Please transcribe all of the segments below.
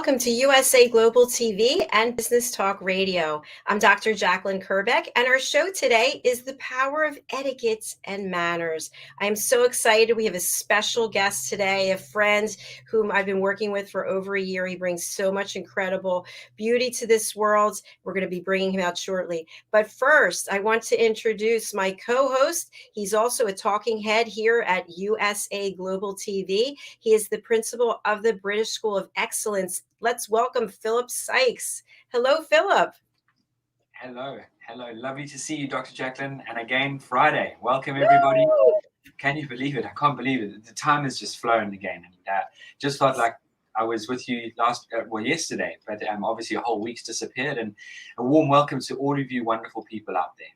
welcome to USA Global TV and Business Talk Radio. I'm Dr. Jacalyn Kerbeck, and our show today is The Power of Etiquette and Manners. I am so excited. We have a special guest today, a friend whom I've been working with for over a year. He brings so much incredible beauty to this world. We're going to be bringing him out shortly. But first, I want to introduce my co-host. He's also a talking head here at USA Global TV. He is the principal of the British School of Excellence. Let's welcome Philip Sykes. Hello, Philip. Hello. Lovely to see you, Dr. Jacalyn. And again, Friday. Welcome, everybody. Woo! Can you believe it? I can't believe it. The time has just flown again. And just felt like I was with you yesterday. But obviously, a whole week's disappeared. And a warm welcome to all of you wonderful people out there.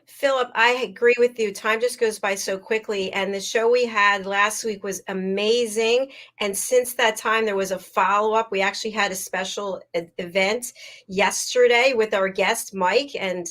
Philip, I agree with you. Time just goes by so quickly. And the show we had last week was amazing. And since that time, there was a follow-up. We actually had a special event yesterday with our guest, Mike, and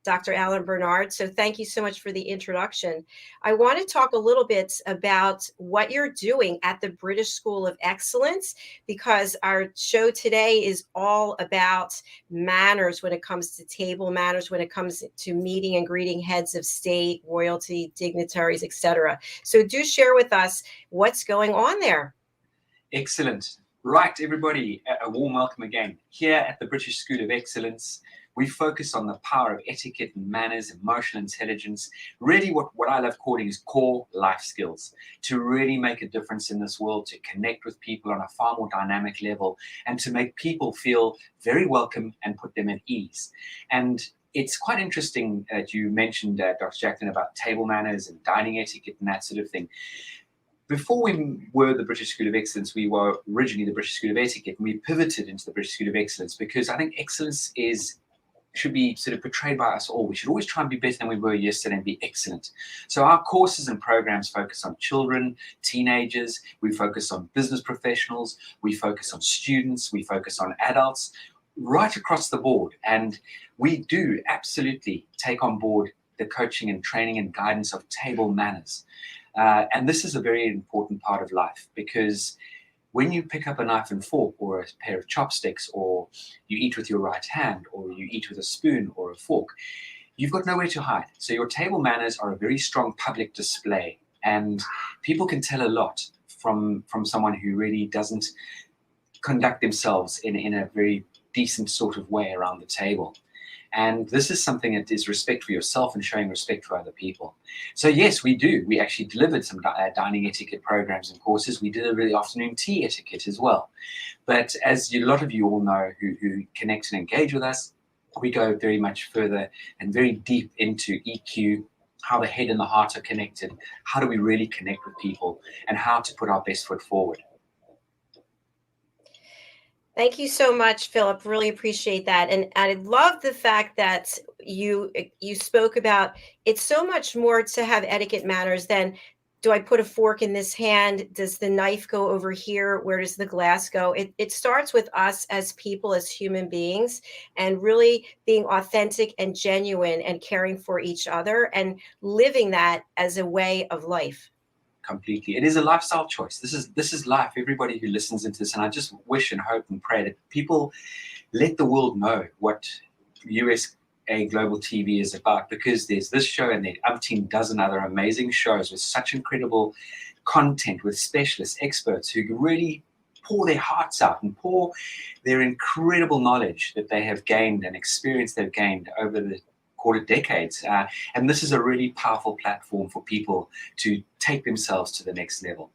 Dr. Alan Bernard. So thank you so much for the introduction. I want to talk a little bit about what you're doing at the British School of Excellence, because our show today is all about manners when it comes to table manners, when it comes to meeting and greeting heads of state, royalty, dignitaries, etc. So do share with us what's going on there. Excellent. Right, everybody, a warm welcome again. Here at the British School of Excellence, we focus on the power of etiquette and manners, emotional intelligence, really what I love calling is core life skills, to really make a difference in this world, to connect with people on a far more dynamic level, and to make people feel very welcome and put them at ease. And it's quite interesting that you mentioned, Dr. Jacalyn, about table manners and dining etiquette and that sort of thing. Before we were the British School of Excellence, we were originally the British School of Etiquette, and we pivoted into the British School of Excellence because I think excellence should be sort of portrayed by us all. We should always try and be better than we were yesterday and be excellent. So our courses and programs focus on children, teenagers, we focus on business professionals, we focus on students, we focus on adults, right across the board. And we do absolutely take on board the coaching and training and guidance of table manners. And this is a very important part of life, because when you pick up a knife and fork or a pair of chopsticks, or you eat with your right hand, or you eat with a spoon or a fork, you've got nowhere to hide. So your table manners are a very strong public display, and people can tell a lot from someone who really doesn't conduct themselves in a very decent sort of way around the table. And this is something that is respect for yourself and showing respect for other people. So yes, we do. We actually delivered some dining etiquette programs and courses. We deliver the afternoon tea etiquette as well. But as a lot of you all know who connect and engage with us, we go very much further and very deep into EQ, how the head and the heart are connected, how do we really connect with people, and how to put our best foot forward. Thank you so much, Philip. Really appreciate that. And I love the fact that you spoke about it's so much more to have etiquette manners than, do I put a fork in this hand? Does the knife go over here? Where does the glass go? It starts with us as people, as human beings, and really being authentic and genuine and caring for each other and living that as a way of life. Completely. It is a lifestyle choice. This is life. Everybody who listens into this, and I just wish and hope and pray that people let the world know what USA Global TV is about, because there's this show and there are umpteen dozen other amazing shows with such incredible content, with specialists, experts who really pour their hearts out and pour their incredible knowledge that they have gained and experience they've gained over the decades. And this is a really powerful platform for people to take themselves to the next level.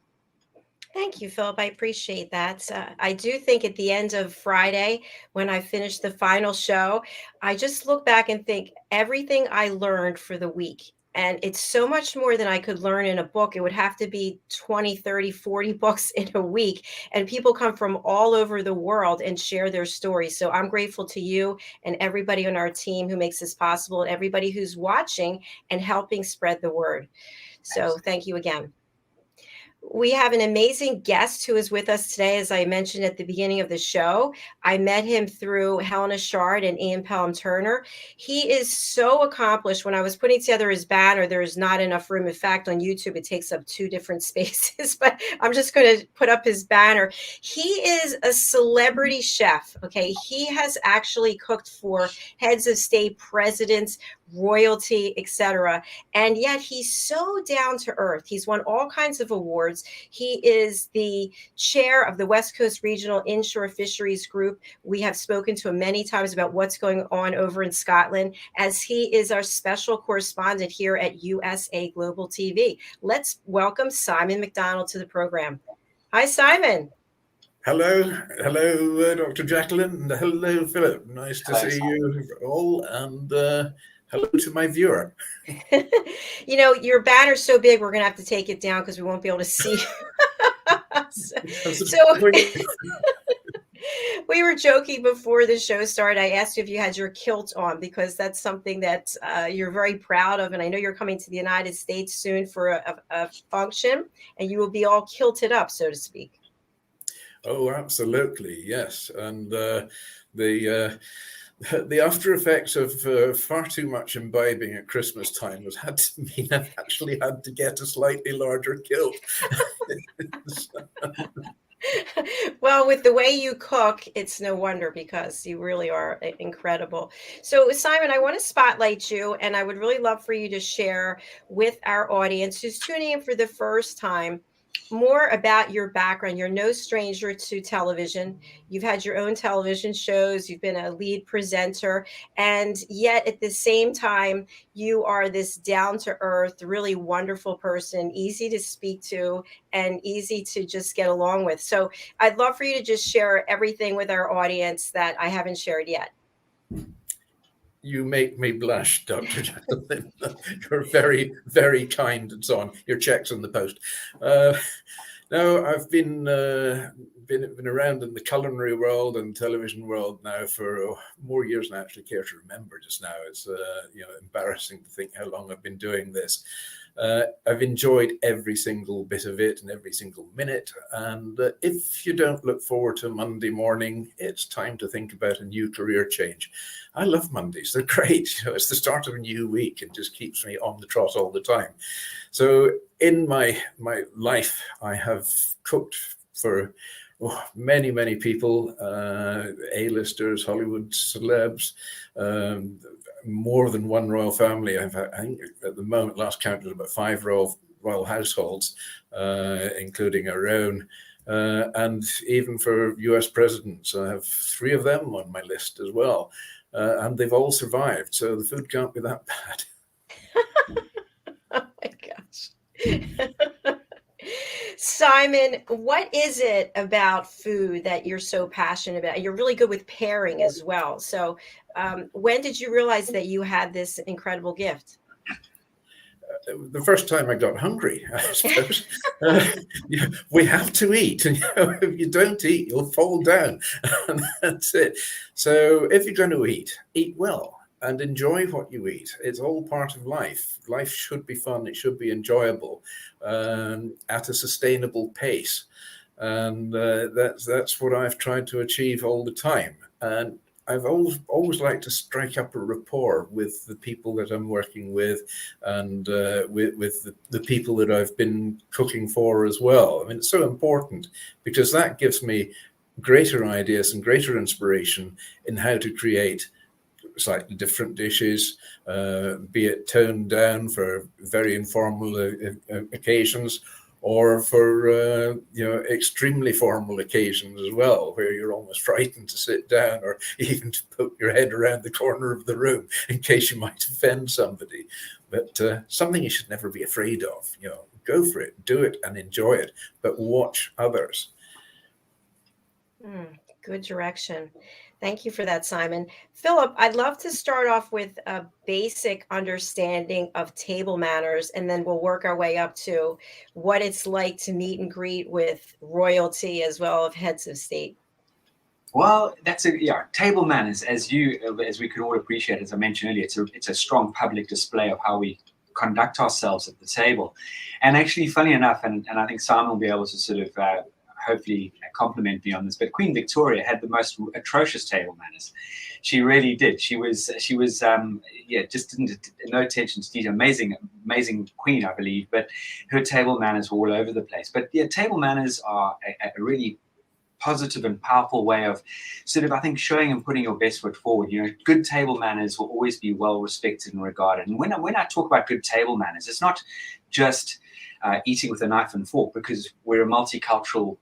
Thank you, Philip. I appreciate that. I do think at the end of Friday, when I finished the final show, I just look back and think everything I learned for the week. And it's so much more than I could learn in a book. It would have to be 20, 30, 40 books in a week. And people come from all over the world and share their stories. So I'm grateful to you and everybody on our team who makes this possible, and everybody who's watching and helping spread the word. So thank you again. We have an amazing guest who is with us today, as I mentioned at the beginning of the show. I met him through Helena Shard and Ian Pelham Turner. He is so accomplished. When I was putting together his banner, there's not enough room. In fact, on YouTube, it takes up 2 different spaces, but I'm just going to put up his banner. He is a celebrity chef. Okay. He has actually cooked for heads of state, presidents, royalty, etc. And yet he's so down to earth. He's won all kinds of awards. He is the chair of the West Coast Regional Inshore Fisheries Group. We have spoken to him many times about what's going on over in Scotland, as he is our special correspondent here at USA Global TV. Let's welcome Simon Macdonald to the program. Hi, Simon. Hello, Dr. Jacalyn, and hello, Philip. Nice to see you all, and hello to my viewer. You know, your banner's so big, we're going to have to take it down because we won't be able to see. So we were joking before the show started. I asked you if you had your kilt on, because that's something that you're very proud of. And I know you're coming to the United States soon for a function, and you will be all kilted up, so to speak. Oh, absolutely, yes. And the after effects of far too much imbibing at Christmas time has had to mean I've actually had to get a slightly larger kilt. Well, with the way you cook, it's no wonder, because you really are incredible. So, Simon, I want to spotlight you, and I would really love for you to share with our audience who's tuning in for the first time more about your background. You're no stranger to television. You've had your own television shows. You've been a lead presenter. And yet at the same time, you are this down-to-earth, really wonderful person, easy to speak to and easy to just get along with. So I'd love for you to just share everything with our audience that I haven't shared yet. You make me blush, Dr. Jacalyn. You're very, very kind and so on. Your check's in the post. No, I've been around in the culinary world and television world now for more years than I actually care to remember just now. It's embarrassing to think how long I've been doing this. I've enjoyed every single bit of it and every single minute. And if you don't look forward to Monday morning, it's time to think about a new career change. I love Mondays. They're great. It's the start of a new week and just keeps me on the trot all the time. So in my life, I have cooked for many, many people, A-listers, Hollywood celebs, more than one royal family. I think at the moment, last count was about 5 royal households, including our own. And even for US presidents, I have 3 of them on my list as well. And they've all survived, so the food can't be that bad. Oh my gosh. Simon, what is it about food that you're so passionate about? You're really good with pairing as well. So when did you realize that you had this incredible gift? The first time I got hungry, I suppose. We have to eat, and if you don't eat, you'll fall down, and that's it. So if you're going to eat well and enjoy what you eat. It's all part of life. Life should be fun. It should be enjoyable at a sustainable pace, and that's what I've tried to achieve all the time. And I've always liked to strike up a rapport with the people that I'm working with, and with the people that I've been cooking for as well. I mean, it's so important because that gives me greater ideas and greater inspiration in how to create slightly different dishes, be it toned down for very informal occasions, or for extremely formal occasions as well, where you're almost frightened to sit down or even to put your head around the corner of the room in case you might offend somebody. But something you should never be afraid of. Go for it, do it, and enjoy it, but watch others. Good direction. Thank you for that, Simon. Philip, I'd love to start off with a basic understanding of table manners, and then we'll work our way up to what it's like to meet and greet with royalty as well as heads of state. Well, table manners, as we could all appreciate, as I mentioned earlier, it's a strong public display of how we conduct ourselves at the table. And actually, funny enough, and I think Simon will be able to sort of hopefully compliment me on this, but Queen Victoria had the most atrocious table manners. She really did. She was just didn't, no attention to detail. Amazing queen, I believe, but her table manners were all over the place. But yeah, table manners are a really positive and powerful way of sort of, I think, showing and putting your best foot forward. You know, good table manners will always be well respected and regarded. And when I talk about good table manners, it's not just eating with a knife and fork, because we're a multicultural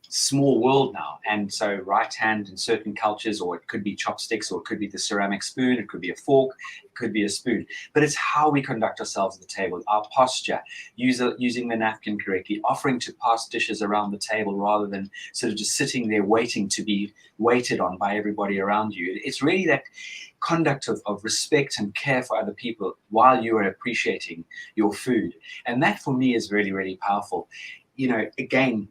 small world now, and so right hand in certain cultures, or it could be chopsticks, or it could be the ceramic spoon, it could be a fork, it could be a spoon, but it's how we conduct ourselves at the table, our posture, using the napkin correctly, offering to pass dishes around the table rather than sort of just sitting there waiting to be waited on by everybody around you. It's really that conduct of respect and care for other people while you are appreciating your food, and that for me is really, really powerful. You know, again,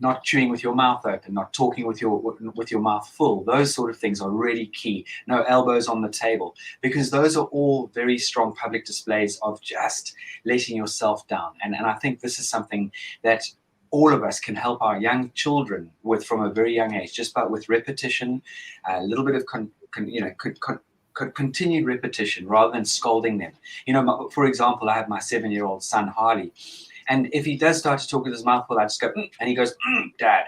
not chewing with your mouth open, not talking with your mouth full. Those sort of things are really key. No elbows on the table, because those are all very strong public displays of just letting yourself down. And I think this is something that all of us can help our young children with from a very young age, just with repetition, a little bit of continued repetition rather than scolding them. You know, for example, I have my 7-year-old son, Harley. And if he does start to talk with his mouth full, I just go, and he goes, Dad.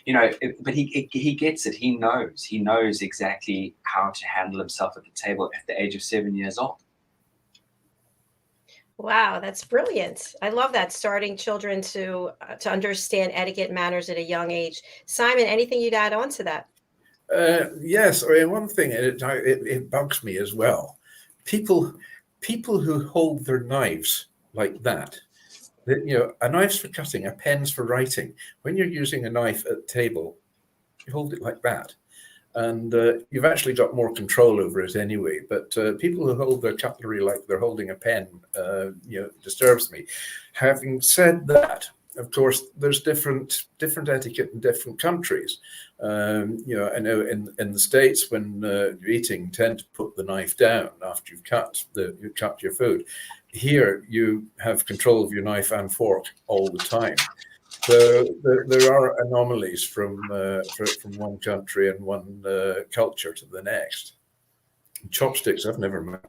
You know, but he gets it. He knows exactly how to handle himself at the table at the age of 7 years old. Wow, that's brilliant. I love that, starting children to understand etiquette manners at a young age. Simon, anything you'd add on to that? Yes, I mean, one thing, it bugs me as well. People who hold their knives like that. You know, a knife's for cutting, a pen's for writing. When you're using a knife at the table, you hold it like that, and you've actually got more control over it anyway. But people who hold their cutlery like they're holding a pen, disturbs me. Having said that, of course, there's different etiquette in different countries. I know in the States, when you're eating, you tend to put the knife down after you've cut your food. Here, you have control of your knife and fork all the time. So there are anomalies from one country and one culture to the next. Chopsticks, I've never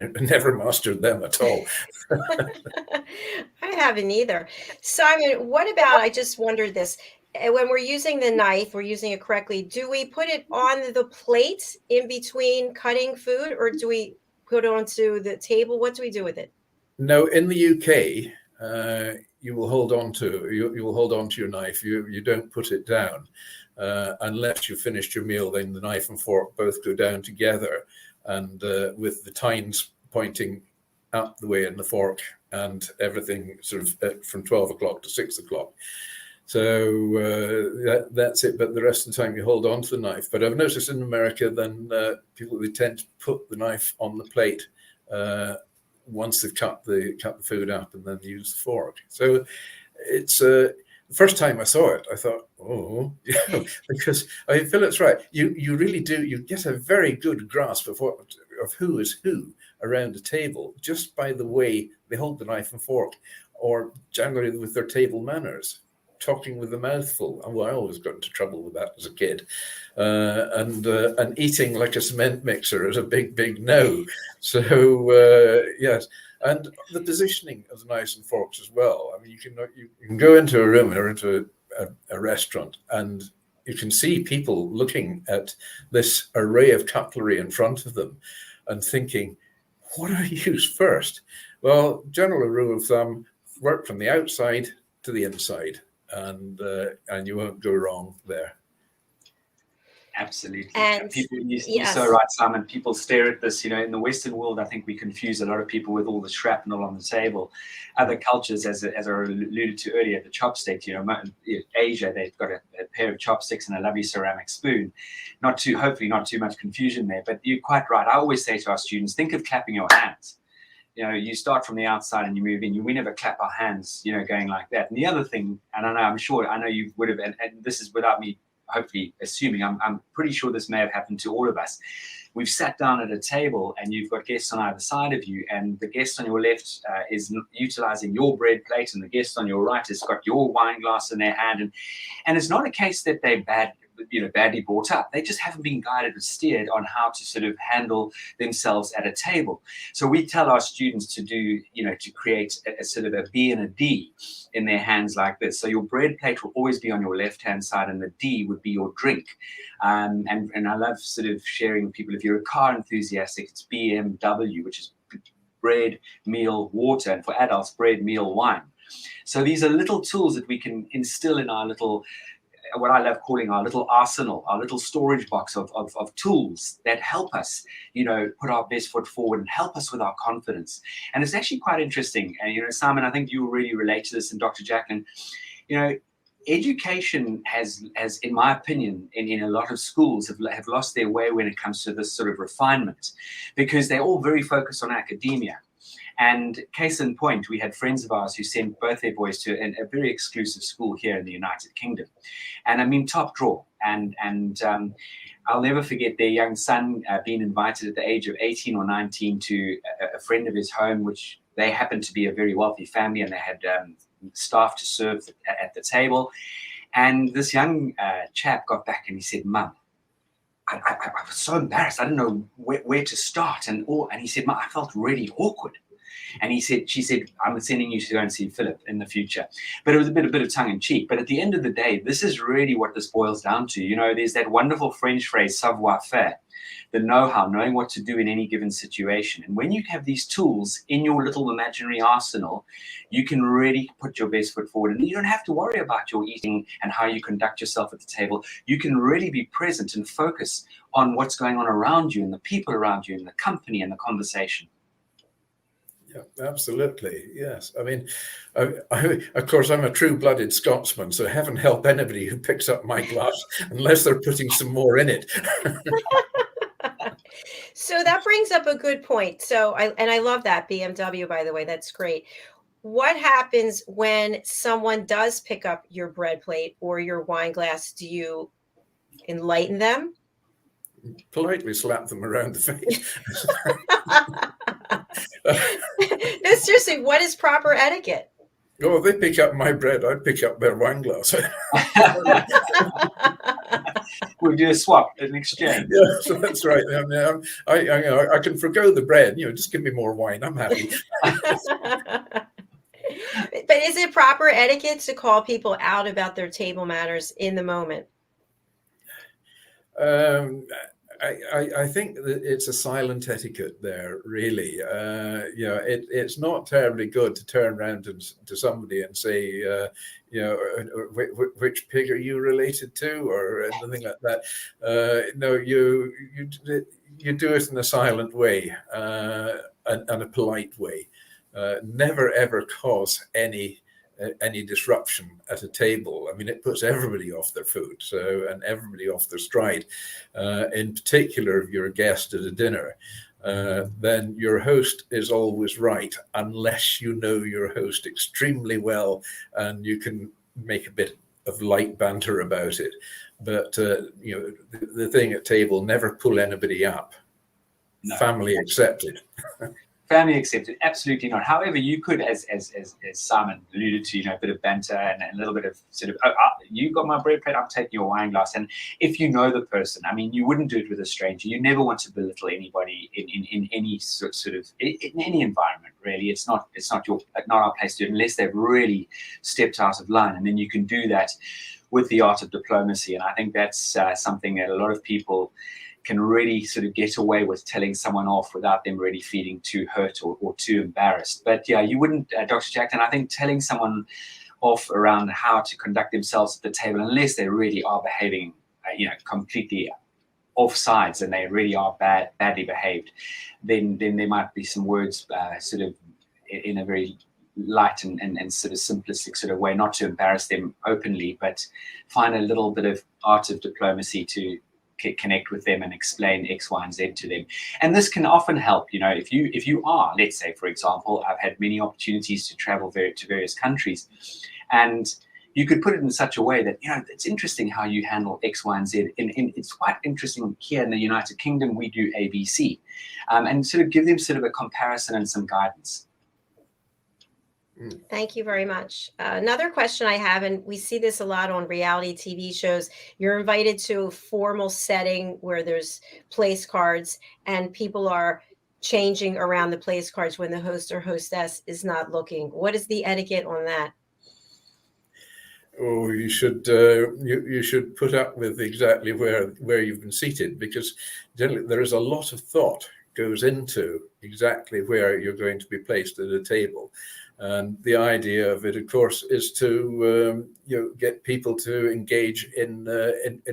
mastered them at all. I haven't either. Simon, what about, I just wondered this, when we're using the knife, we're using it correctly, do we put it on the plate in between cutting food, or do we put it onto the table? What do we do with it? No, in the UK, you will hold on to your knife. You don't put it down unless you've finished your meal. Then the knife and fork both go down together, and with the tines pointing up the way, and the fork and everything sort of from 12 o'clock to 6 o'clock. So that's it. But the rest of the time you hold on to the knife. But I've noticed in America, then people, they tend to put the knife on the plate once they've cut the food up, and then use the fork. So it's the first time I saw it, I thought, oh, because I feel it's right. You really do. You get a very good grasp of who is who around a table just by the way they hold the knife and fork, or generally with their table manners. Talking with a mouthful. Well, I always got into trouble with that as a kid. And eating like a cement mixer is a big no. So yes, and the positioning of the knives and forks as well. I mean, you can go into a room or into a restaurant, and you can see people looking at this array of cutlery in front of them and thinking, what do I use first? Well, general rule of thumb, work from the outside to the inside. And you won't go wrong there. Absolutely. And people, yes. You're so right, Simon. People stare at this. You know, in the Western world, I think we confuse a lot of people with all the shrapnel on the table. Other cultures, as I alluded to earlier, the chopstick. You know, Asia, they've got a pair of chopsticks and a lovely ceramic spoon. Hopefully not too much confusion there. But you're quite right. I always say to our students, think of clapping your hands. You know, you start from the outside and you move in. We never clap our hands, you know, going like that. And the other thing, and I know you would have, and this is without me hopefully assuming, I'm pretty sure this may have happened to all of us. We've sat down at a table and you've got guests on either side of you, and the guest on your left is utilizing your bread plate, and the guest on your right has got your wine glass in their hand. And it's not a case that they're badly brought up. They just haven't been guided or steered on how to sort of handle themselves at a table. So we tell our students to do, to create a sort of a B and a D in their hands like this. So your bread plate will always be on your left-hand side, and the D would be your drink. And I love sort of sharing with people, if you're a car enthusiastic, it's BMW, which is bread, meal, water, and for adults, bread, meal, wine. So these are little tools that we can instill in our little, what I love calling our little arsenal, our little storage box of tools that help us, put our best foot forward and help us with our confidence. And it's actually quite interesting. And, Simon, I think you really relate to this, and Dr. Jacalyn, education has, in my opinion, in a lot of schools have lost their way when it comes to this sort of refinement, because they're all very focused on academia. And case in point, we had friends of ours who sent both their boys to a very exclusive school here in the United Kingdom. And I mean, top draw. And I'll never forget their young son being invited at the age of 18 or 19 to a friend of his home, which they happened to be a very wealthy family, and they had staff to serve at the table. And this young chap got back and he said, "Mum, I was so embarrassed. I didn't know where to start." And he said, "Mum, I felt really awkward." And she said, "I'm sending you to go and see Philip in the future." But it was a bit of tongue in cheek. But at the end of the day, this is really what this boils down to. There's that wonderful French phrase, savoir faire, the know-how, knowing what to do in any given situation. And when you have these tools in your little imaginary arsenal, you can really put your best foot forward. And you don't have to worry about your eating and how you conduct yourself at the table. You can really be present and focus on what's going on around you and the people around you and the company and the conversation. Yeah, absolutely. Yes. I mean, of course, I'm a true-blooded Scotsman, so heaven help anybody who picks up my glass unless they're putting some more in it. So that brings up a good point. So I love that BMW, by the way. That's great. What happens when someone does pick up your bread plate or your wine glass? Do you enlighten them? Politely slap them around the face. No, seriously, what is proper etiquette? Oh, they pick up my bread, I pick up their wine glass. We'll do a swap, an exchange. Yeah, so that's right. I can forgo the bread. Just give me more wine. I'm happy. But is it proper etiquette to call people out about their table manners in the moment? I think that it's a silent etiquette there, really. It's not terribly good to turn around to somebody and say, which pig are you related to, or anything like that. No, you do it in a silent way and a polite way. Never ever cause any disruption at a table. I mean, it puts everybody off their food, and everybody off their stride. In particular, if you're a guest at a dinner, then your host is always right, unless you know your host extremely well and you can make a bit of light banter about it. But the thing at table, never pull anybody up. No. Family accepted. Family accepted, absolutely not. However, you could, as Simon alluded to, a bit of banter and a little bit of sort of, you got my bread plate, I'm taking your wine glass. And if you know the person, I mean, you wouldn't do it with a stranger. You never want to belittle anybody in any sort of in any environment. Really, it's not our place to do it unless they've really stepped out of line. And then you can do that with the art of diplomacy. And I think that's something that a lot of people can really sort of get away with, telling someone off without them really feeling too hurt or too embarrassed. But yeah, you wouldn't, Dr. Jacalyn, I think telling someone off around how to conduct themselves at the table, unless they really are behaving, completely off sides and they really are badly behaved, then there might be some words sort of in a very light and sort of simplistic sort of way, not to embarrass them openly, but find a little bit of art of diplomacy to connect with them and explain X, Y, and Z to them. And this can often help, if you are, let's say, for example, I've had many opportunities to travel to various countries, and you could put it in such a way that, it's interesting how you handle X, Y, and Z. And it's quite interesting here in the United Kingdom, we do ABC, and sort of give them sort of a comparison and some guidance. Thank you very much. Another question I have, and we see this a lot on reality TV shows, you're invited to a formal setting where there's place cards and people are changing around the place cards when the host or hostess is not looking. What is the etiquette on that? Oh, you should you should put up with exactly where you've been seated, because generally there is a lot of thought goes into exactly where you're going to be placed at a table. And the idea of it, of course, is to get people to engage in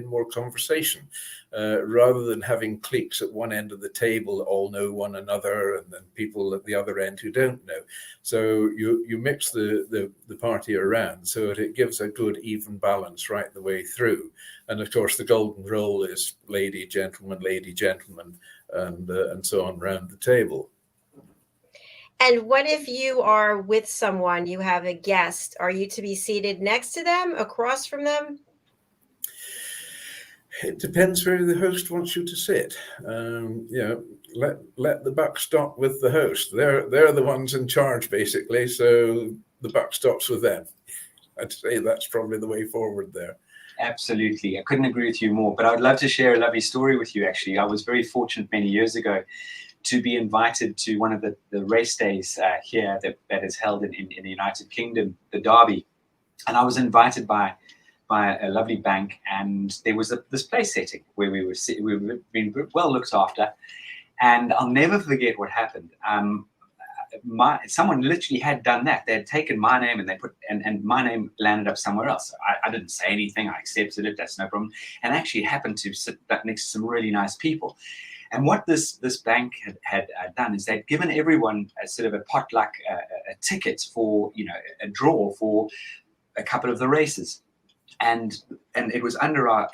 more conversation, rather than having cliques at one end of the table all know one another, and then people at the other end who don't know. So you mix the party around so that it gives a good even balance right the way through. And of course, the golden rule is lady, gentleman, and so on round the table. And what if you are with someone, you have a guest, are you to be seated next to them, across from them? It depends where the host wants you to sit. Let the buck stop with the host. They're the ones in charge, basically, so the buck stops with them. I'd say that's probably the way forward there. Absolutely. I couldn't agree with you more, but I'd love to share a lovely story with you, actually. I was very fortunate many years ago to be invited to one of the race days here that is held in the United Kingdom, the Derby. And I was invited by a lovely bank, and there was this place setting where we were being well looked after. And I'll never forget what happened. Someone literally had done that. They had taken my name and they put, and my name landed up somewhere else. I didn't say anything. I accepted it. That's no problem. And actually happened to sit next to some really nice people. And what this bank had done is they'd given everyone a sort of a potluck, a ticket for, a draw for a couple of the races. And it was under our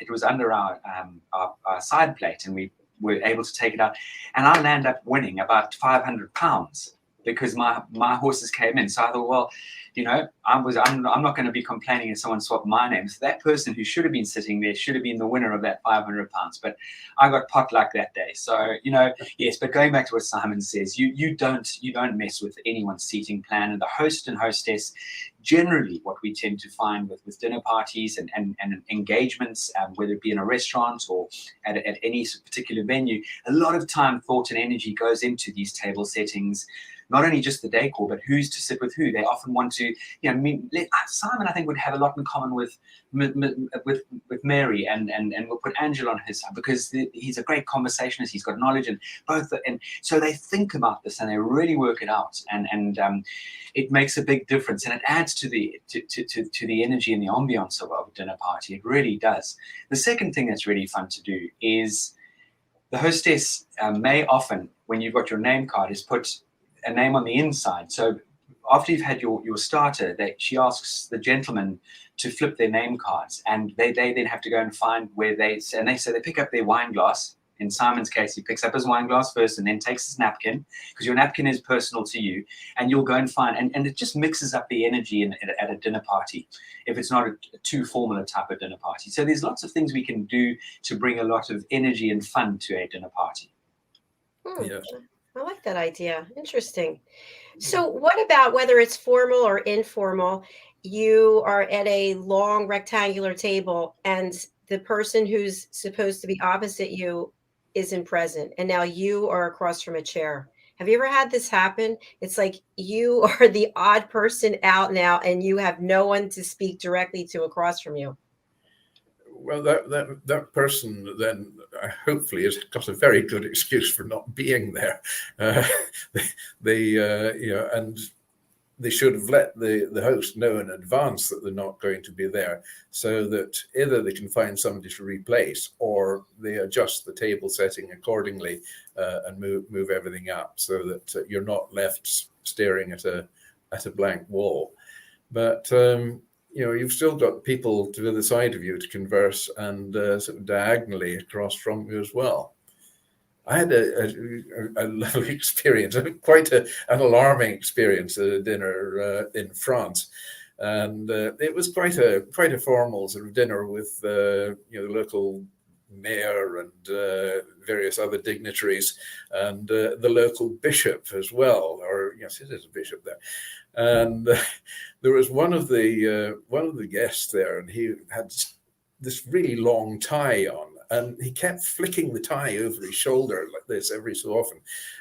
side plate, and we were able to take it out. And I landed up winning about £500 because my horses came in. So I thought, well, I'm not going to be complaining if someone swapped my name. So that person who should have been sitting there should have been the winner of that £500. But I got potluck that day. So yes. But going back to what Simon says, you don't mess with anyone's seating plan. And the host and hostess, generally, what we tend to find with dinner parties and engagements, whether it be in a restaurant or at any particular venue, a lot of time, thought, and energy goes into these table settings. Not only just the decor, but who's to sit with who. They often want to, Simon, I think, would have a lot in common with Mary, and we'll put Angela on his side because he's a great conversationalist. He's got knowledge, and so they think about this and they really work it out, and it makes a big difference, and it adds to the energy and the ambiance of a dinner party. It really does. The second thing that's really fun to do is the hostess may often, when you've got your name card, is put a name on the inside. So after you've had your starter, she asks the gentleman to flip their name cards, and they then have to go and find where they pick up their wine glass. In Simon's case, he picks up his wine glass first and then takes his napkin, because your napkin is personal to you, and you'll go and find, and it just mixes up the energy at a dinner party if it's not a too formal a type of dinner party. So there's lots of things we can do to bring a lot of energy and fun to a dinner party. Yes. I like that idea. Interesting. So what about whether it's formal or informal? You are at a long rectangular table and the person who's supposed to be opposite you isn't present, and now you are across from a chair. Have you ever had this happen? It's like you are the odd person out now and you have no one to speak directly to across from you. Well, that person then hopefully has got a very good excuse for not being there. And they should have let the host know in advance that they're not going to be there, so that either they can find somebody to replace, or they adjust the table setting accordingly and move everything up so that you're not left staring at a blank wall. But you've still got people to the other side of you to converse and sort of diagonally across from you as well. I had a lovely experience, quite an alarming experience at a dinner in France. and it was quite a formal sort of dinner with the local mayor and various other dignitaries, and the local bishop as well. Or yes, it is a bishop there. And there was one of the guests there, and he had this really long tie on, and he kept flicking the tie over his shoulder like this every so often.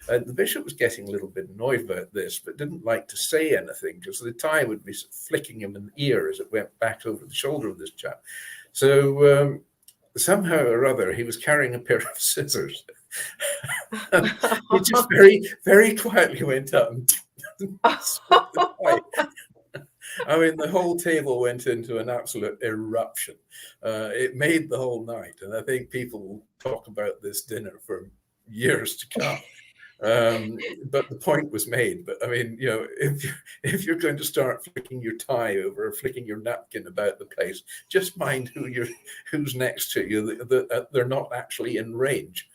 And the bishop was getting a little bit annoyed about this, but didn't like to say anything because the tie would be flicking him in the ear as it went back over the shoulder of this chap. So somehow or other, he was carrying a pair of scissors. He just very, very quietly went up and snipped the tie. I mean, the whole table went into an absolute eruption. It made the whole night, and I think people will talk about this dinner for years to come. But the point was made. But I mean, if you're going to start flicking your tie over or flicking your napkin about the place, just mind who's next to you. They're not actually in range.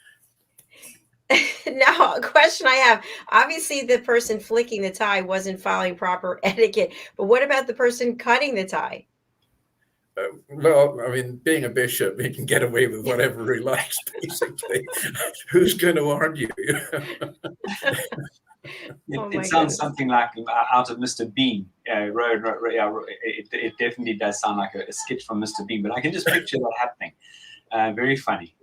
Now, a question I have, obviously the person flicking the tie wasn't following proper etiquette, but what about the person cutting the tie? Well, I mean, being a bishop, he can get away with whatever he likes, basically. Who's going to argue? It sounds something like out of Mr. Bean. It definitely does sound like a sketch from Mr. Bean, but I can just picture that happening. Very funny.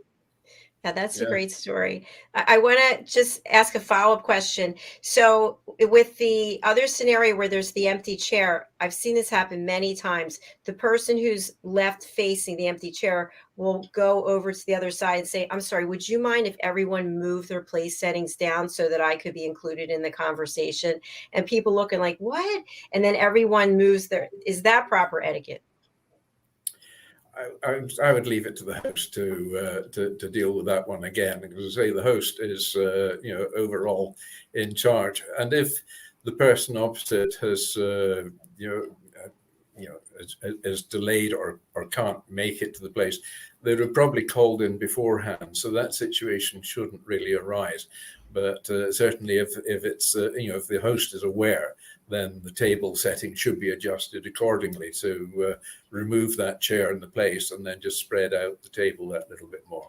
Yeah, that's a great story. I want to just ask a follow-up question. So with the other scenario where there's the empty chair, I've seen this happen many times. The person who's left facing the empty chair will go over to the other side and say, I'm sorry, would you mind if everyone moved their place settings down so that I could be included in the conversation? And people looking like, what? And then everyone moves is that proper etiquette? I would leave it to the host to deal with that one again, because I say the host is overall in charge, and if the person opposite has is delayed or can't make it to the place, they were probably called in beforehand, so that situation shouldn't really arise. But certainly, if it's if the host is aware, then the table setting should be adjusted accordingly to remove that chair in the place and then just spread out the table that little bit more.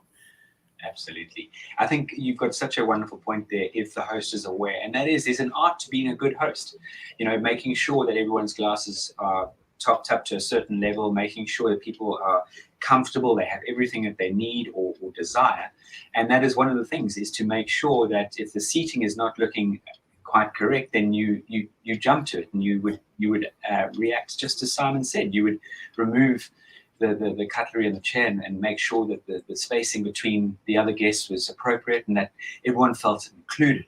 Absolutely. I think you've got such a wonderful point there, if the host is aware. And that is, there's an art to being a good host. Making sure that everyone's glasses are topped up to a certain level, making sure that people are comfortable, they have everything that they need or desire. And that is one of the things, is to make sure that if the seating is not looking quite correct, then you jump to it, and you would react just as Simon said. You would remove the cutlery in the chair and make sure that the spacing between the other guests was appropriate and that everyone felt included.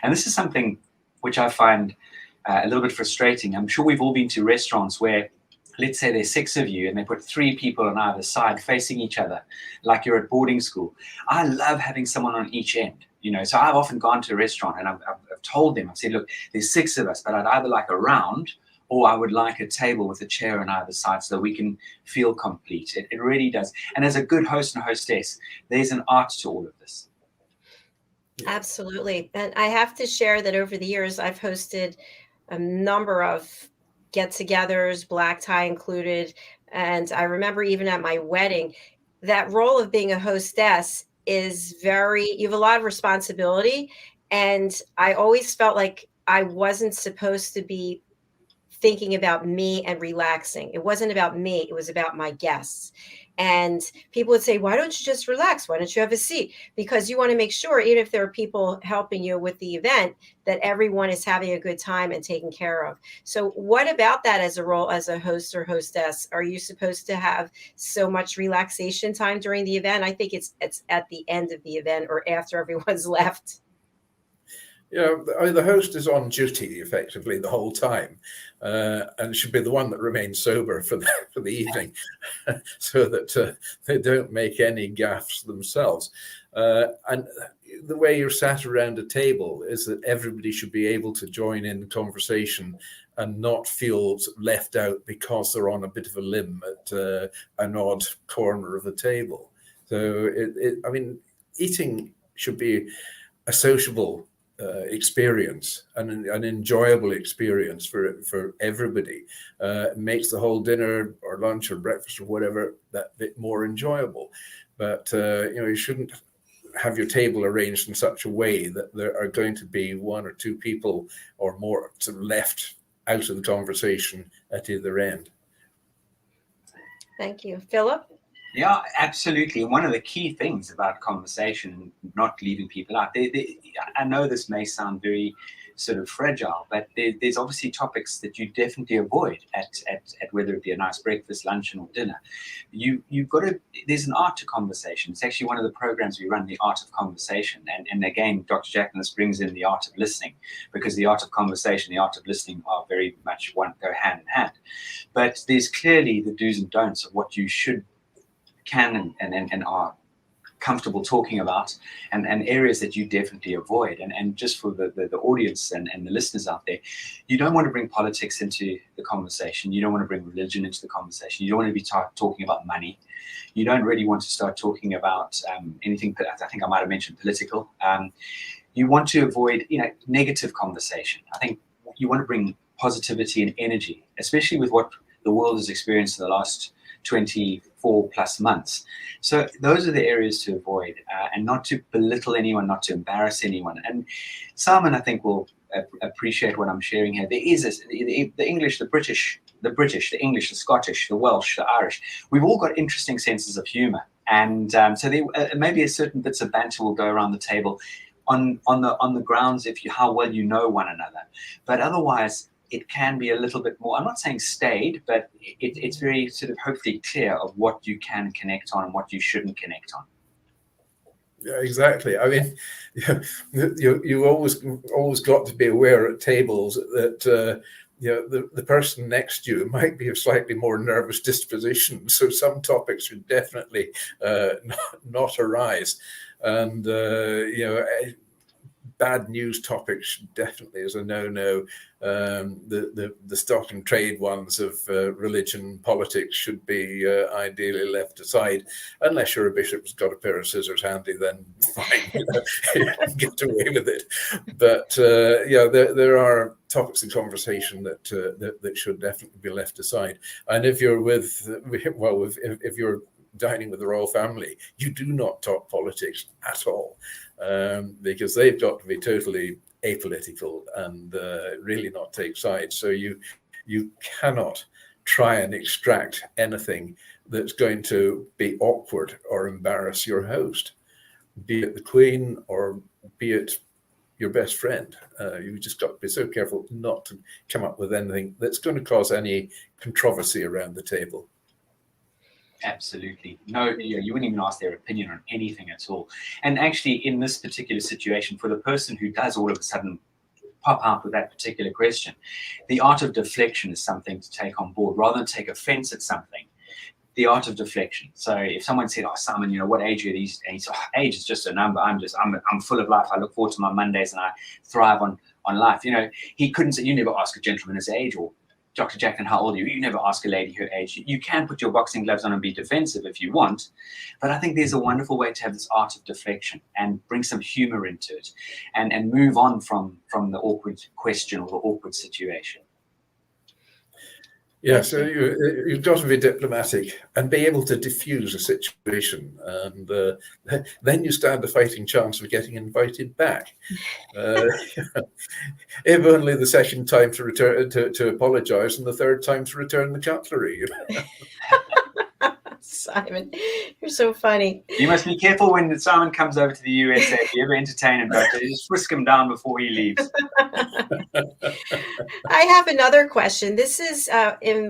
And this is something which I find a little bit frustrating. I'm sure we've all been to restaurants where, let's say there's 6 of you and they put 3 people on either side facing each other, like you're at boarding school. I love having someone on each end. So I've often gone to a restaurant and I've told them, I've said, look, there's 6 of us, but I'd either like a round or I would like a table with a chair on either side so that we can feel complete. It really does. And as a good host and hostess, there's an art to all of this. Absolutely. And I have to share that over the years, I've hosted a number of get-togethers, black tie included. And I remember even at my wedding, that role of being a hostess is you have a lot of responsibility. And I always felt like I wasn't supposed to be thinking about me and relaxing. It wasn't about me. It was about my guests. And people would say, why don't you just relax? Why don't you have a seat? Because you want to make sure, even if there are people helping you with the event, that everyone is having a good time and taken care of. So what about that as a role as a host or hostess? Are you supposed to have so much relaxation time during the event? I think it's at the end of the event or after everyone's left. The host is on duty effectively the whole time, and should be the one that remains sober for the evening, so that they don't make any gaffes themselves. And the way you're sat around a table is that everybody should be able to join in the conversation and not feel left out because they're on a bit of a limb at an odd corner of the table. So, eating should be a sociable experience, an enjoyable experience for everybody. It makes the whole dinner or lunch or breakfast or whatever that bit more enjoyable. But you shouldn't have your table arranged in such a way that there are going to be one or two people or more sort of left out of the conversation at either end. Thank you. Philip? Yeah, absolutely. And one of the key things about conversation, not leaving people out, I know this may sound very sort of fragile, but there's obviously topics that you definitely avoid at whether it be a nice breakfast, luncheon, or dinner. You've got to, there's an art to conversation. It's actually one of the programs we run, the art of conversation. And again, Dr. Jacalyn, this brings in the art of listening, because the art of conversation, the art of listening are very much go hand in hand. But there's clearly the do's and don'ts of what you can and are comfortable talking about, and areas that you definitely avoid. And just for the audience and the listeners out there, you don't want to bring politics into the conversation. You don't want to bring religion into the conversation. You don't want to be talking about money. You don't really want to start talking about anything. I think I might have mentioned political. You want to avoid negative conversation. I think you want to bring positivity and energy, especially with what the world has experienced in the last 24 plus months. So those are the areas to avoid, and not to belittle anyone, not to embarrass anyone. And Simon, I think, will appreciate what I'm sharing here. There is the English, the British, the English, the Scottish, the Welsh, the Irish. We've all got interesting senses of humor. And so there maybe a certain bits of banter will go around the table on the grounds how well you know one another. But otherwise, it can be a little bit more, I'm not saying staid, but it's very sort of hopefully clear of what you can connect on and what you shouldn't connect on. Yeah, exactly. I mean, you always got to be aware at tables that the person next to you might be of slightly more nervous disposition. So some topics should definitely not arise, and bad news topics definitely is a no-no. The stock and trade ones of religion, politics should be ideally left aside, unless you're a bishop who's got a pair of scissors handy. Then fine, you can get away with it. But there are topics of conversation that should definitely be left aside. And if you're if you're dining with the royal family, you do not talk politics at all, because they've got to be totally apolitical and really not take sides. So you cannot try and extract anything that's going to be awkward or embarrass your host, be it the Queen or be it your best friend. You just got to be so careful not to come up with anything that's going to cause any controversy around the table. Absolutely. No, you wouldn't even ask their opinion on anything at all. And actually, in this particular situation, for the person who does all of a sudden pop out with that particular question, the art of deflection is something to take on board rather than take offense at something. The art of deflection. So if someone said, "Oh, Simon, what age are you these?" And he said, "Oh, age is just a number. I'm full of life. I look forward to my Mondays and I thrive on life." He couldn't say, "You never ask a gentleman his age," or "Dr. Jacalyn, how old are you?" You never ask a lady her age. You can put your boxing gloves on and be defensive if you want, but I think there's a wonderful way to have this art of deflection and bring some humor into it, and move on from the awkward question or the awkward situation. Yeah, so you've got to be diplomatic and be able to diffuse a situation, and then you stand a fighting chance of getting invited back. If only the second time to return to apologise, and the third time to return the cutlery. Simon, you're so funny. You must be careful when Simon comes over to the USA. If you ever entertain him, Doctor, just frisk him down before he leaves. I have another question. This is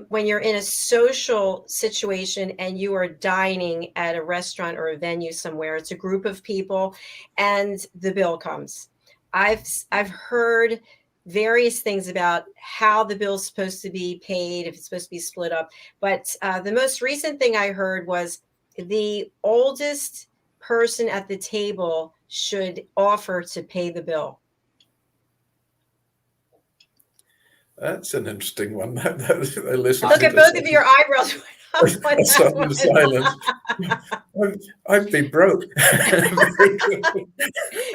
when you're in a social situation and you are dining at a restaurant or a venue somewhere. It's a group of people, and the bill comes. I've heard various things about how the bill's supposed to be paid, if it's supposed to be split up. But the most recent thing I heard was the oldest person at the table should offer to pay the bill. That's an interesting one. Look at both of your eyebrows. on A that sudden one. I'd be broke.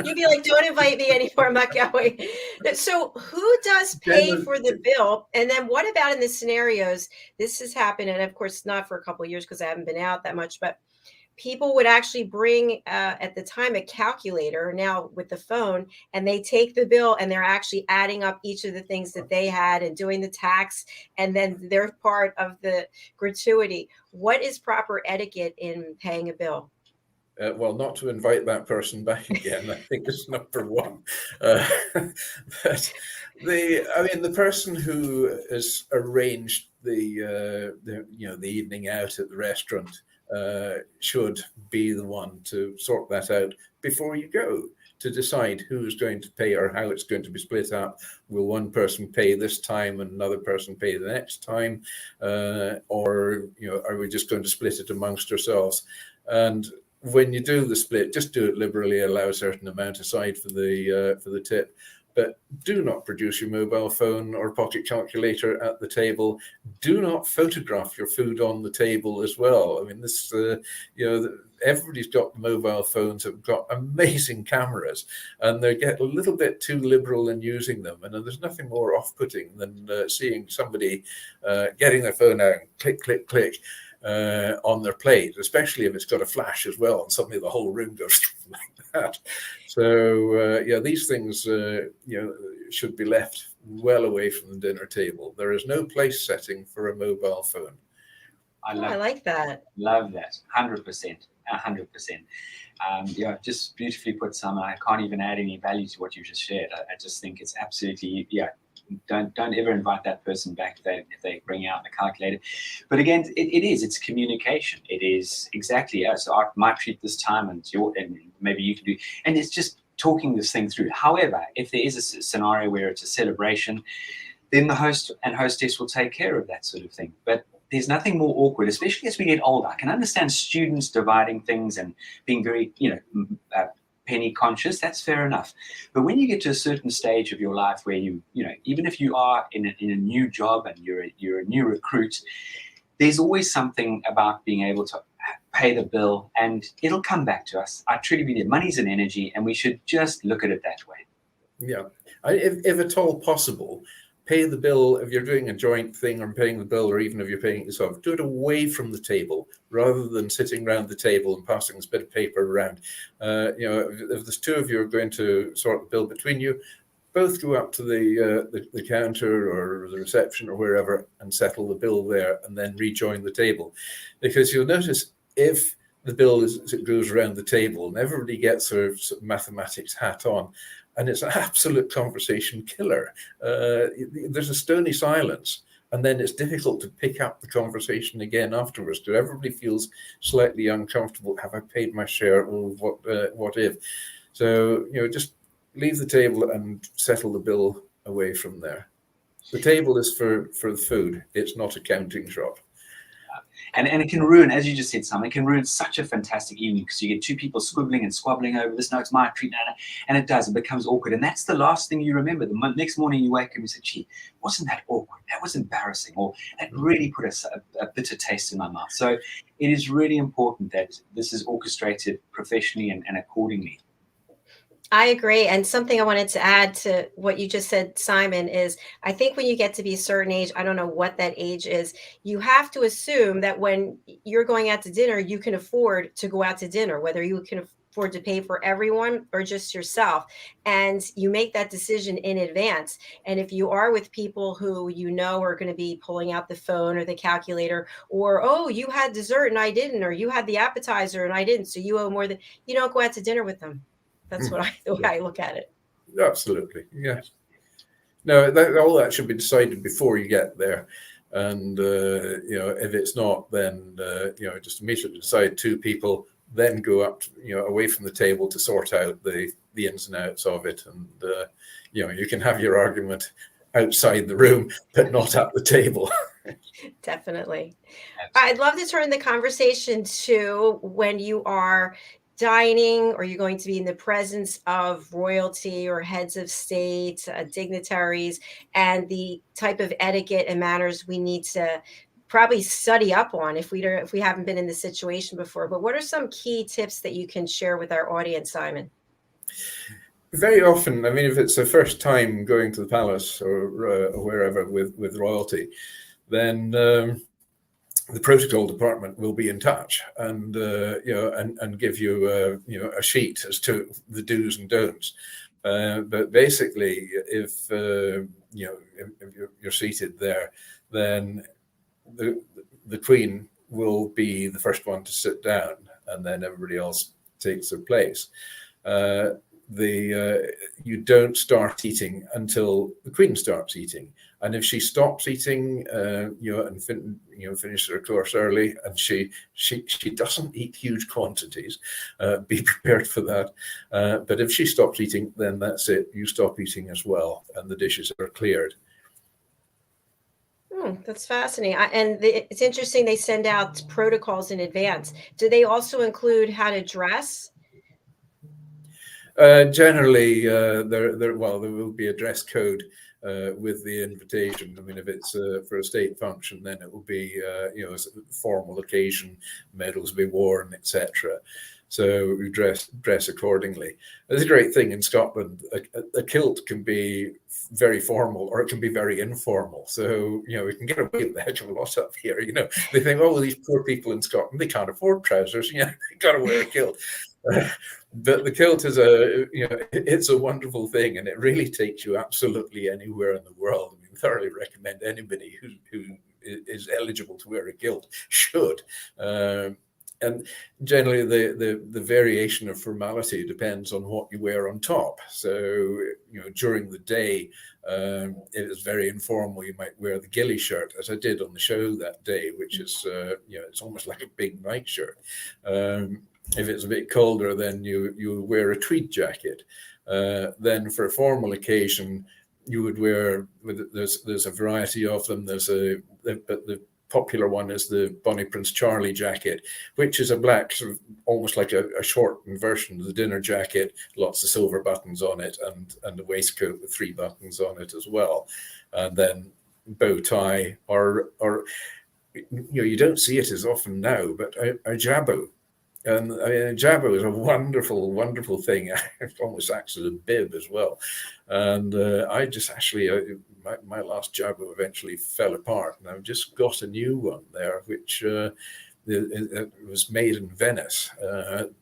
You'd be like, don't invite me anymore. I'm not going. So who does pay for the bill? And then what about in the scenarios? This has happened, and of course not for a couple of years because I haven't been out that much, but people would actually bring at the time a calculator now with the phone, and they take the bill and they're actually adding up each of the things that they had and doing the tax, and then they're part of the gratuity. What is proper etiquette in paying a bill? Well, not to invite that person back again, I think is number one. But the person who has arranged the evening out at the restaurant should be the one to sort that out before you go, to decide who's going to pay or how it's going to be split up. Will one person pay this time and another person pay the next time, or are we just going to split it amongst ourselves? And when you do the split, just do it liberally, allow a certain amount aside for the tip. But do not produce your mobile phone or pocket calculator at the table. Do not photograph your food on the table as well. I mean, this, everybody's got mobile phones, have got amazing cameras, and they get a little bit too liberal in using them. And there's nothing more off-putting than seeing somebody getting their phone out and click, click, click on their plate, especially if it's got a flash as well, and suddenly the whole room goes like that. So these things should be left well away from the dinner table. There is no place setting for a mobile phone. I like that. Love that. 100%. 100%. Just beautifully put, Simon. I can't even add any value to what you just shared. I just think it's absolutely, don't ever invite that person back if they bring out the calculator. But again, it's communication. It is exactly, so I might treat this time and maybe you can do, and it's just talking this thing through. However, if there is a scenario where it's a celebration, then the host and hostess will take care of that sort of thing. But there's nothing more awkward, especially as we get older. I can understand students dividing things and being very, penny conscious. That's fair enough. But when you get to a certain stage of your life where even if you are in a new job and you're a new recruit, there's always something about being able to pay the bill, and it'll come back to us. I truly believe money's an energy, and we should just look at it that way. Yeah, if at all possible, pay the bill. If you're doing a joint thing or paying the bill, or even if you're paying it yourself, do it away from the table rather than sitting around the table and passing this bit of paper around. If there's two of you are going to sort the bill between you, both go up to the counter or the reception or wherever and settle the bill there, and then rejoin the table. Because you'll notice if the bill goes around the table and everybody gets their mathematics hat on, and it's an absolute conversation killer. There's a stony silence, and then it's difficult to pick up the conversation again afterwards. So everybody feels slightly uncomfortable. Have I paid my share? Oh, what if? So just leave the table and settle the bill away from there. The table is for the food. It's not a counting shop. And it can ruin, as you just said, Simon, it can ruin such a fantastic evening because you get two people squibbling and squabbling over this. No, it's my treat. And it does. It becomes awkward. And that's the last thing you remember. The next morning you wake up and you say, gee, wasn't that awkward? That was embarrassing. Or that really put a bitter taste in my mouth. So it is really important that this is orchestrated professionally and accordingly. I agree. And something I wanted to add to what you just said, Simon, is I think when you get to be a certain age, I don't know what that age is, you have to assume that when you're going out to dinner, you can afford to go out to dinner, whether you can afford to pay for everyone or just yourself. And you make that decision in advance. And if you are with people who are going to be pulling out the phone or the calculator, or, oh, you had dessert and I didn't, or you had the appetizer and I didn't, so you owe more than, you don't go out to dinner with them. That's the way I look at it. Absolutely, yes. No, all that should be decided before you get there, and if it's not, then just immediately decide two people, then go up, away from the table to sort out the ins and outs of it, and you can have your argument outside the room, but not at the table. Definitely. I'd love to turn the conversation to when you are dining, or you're going to be in the presence of royalty or heads of state, dignitaries, and the type of etiquette and manners we need to probably study up on if we haven't been in this situation before. But what are some key tips that you can share with our audience, Simon? Very often, I mean, if it's the first time going to the palace or wherever with royalty, then the protocol department will be in touch and and give you a sheet as to the do's and don'ts. But basically, if you're seated there, then the Queen will be the first one to sit down, and then everybody else takes their place. You don't start eating until the Queen starts eating, and if she stops eating, and finishes her course early, and she doesn't eat huge quantities, be prepared for that. But if she stops eating, then that's it. You stop eating as well, and the dishes are cleared. That's fascinating. It's interesting they send out protocols in advance. Do they also include how to dress? Generally, there will be a dress code with the invitation. I mean, if it's for a state function, then it will be a formal occasion, medals be worn, etc. So we dress accordingly. It's a great thing in Scotland. A kilt can be very formal, or it can be very informal. So we can get away with a heck of a lot up here. They think, oh, these poor people in Scotland, they can't afford trousers. They got to wear a kilt. But the kilt is it's a wonderful thing, and it really takes you absolutely anywhere in the world. I mean, thoroughly recommend anybody who is eligible to wear a kilt should. And generally, the variation of formality depends on what you wear on top. So, during the day, it is very informal. You might wear the ghillie shirt, as I did on the show that day, which is, it's almost like a big nightshirt. If it's a bit colder, then you wear a tweed jacket. Then for a formal occasion, you would wear. There's a variety of them. But the popular one is the Bonnie Prince Charlie jacket, which is a black, sort of almost like a shortened version of the dinner jacket, lots of silver buttons on it, and a waistcoat with 3 buttons on it as well. And then bow tie, or you don't see it as often now, but a jabot. And I mean, a jabot is a wonderful, wonderful thing. It almost acts as a bib as well. And I just actually, my last jabot eventually fell apart, and I've just got a new one there, which it was made in Venice.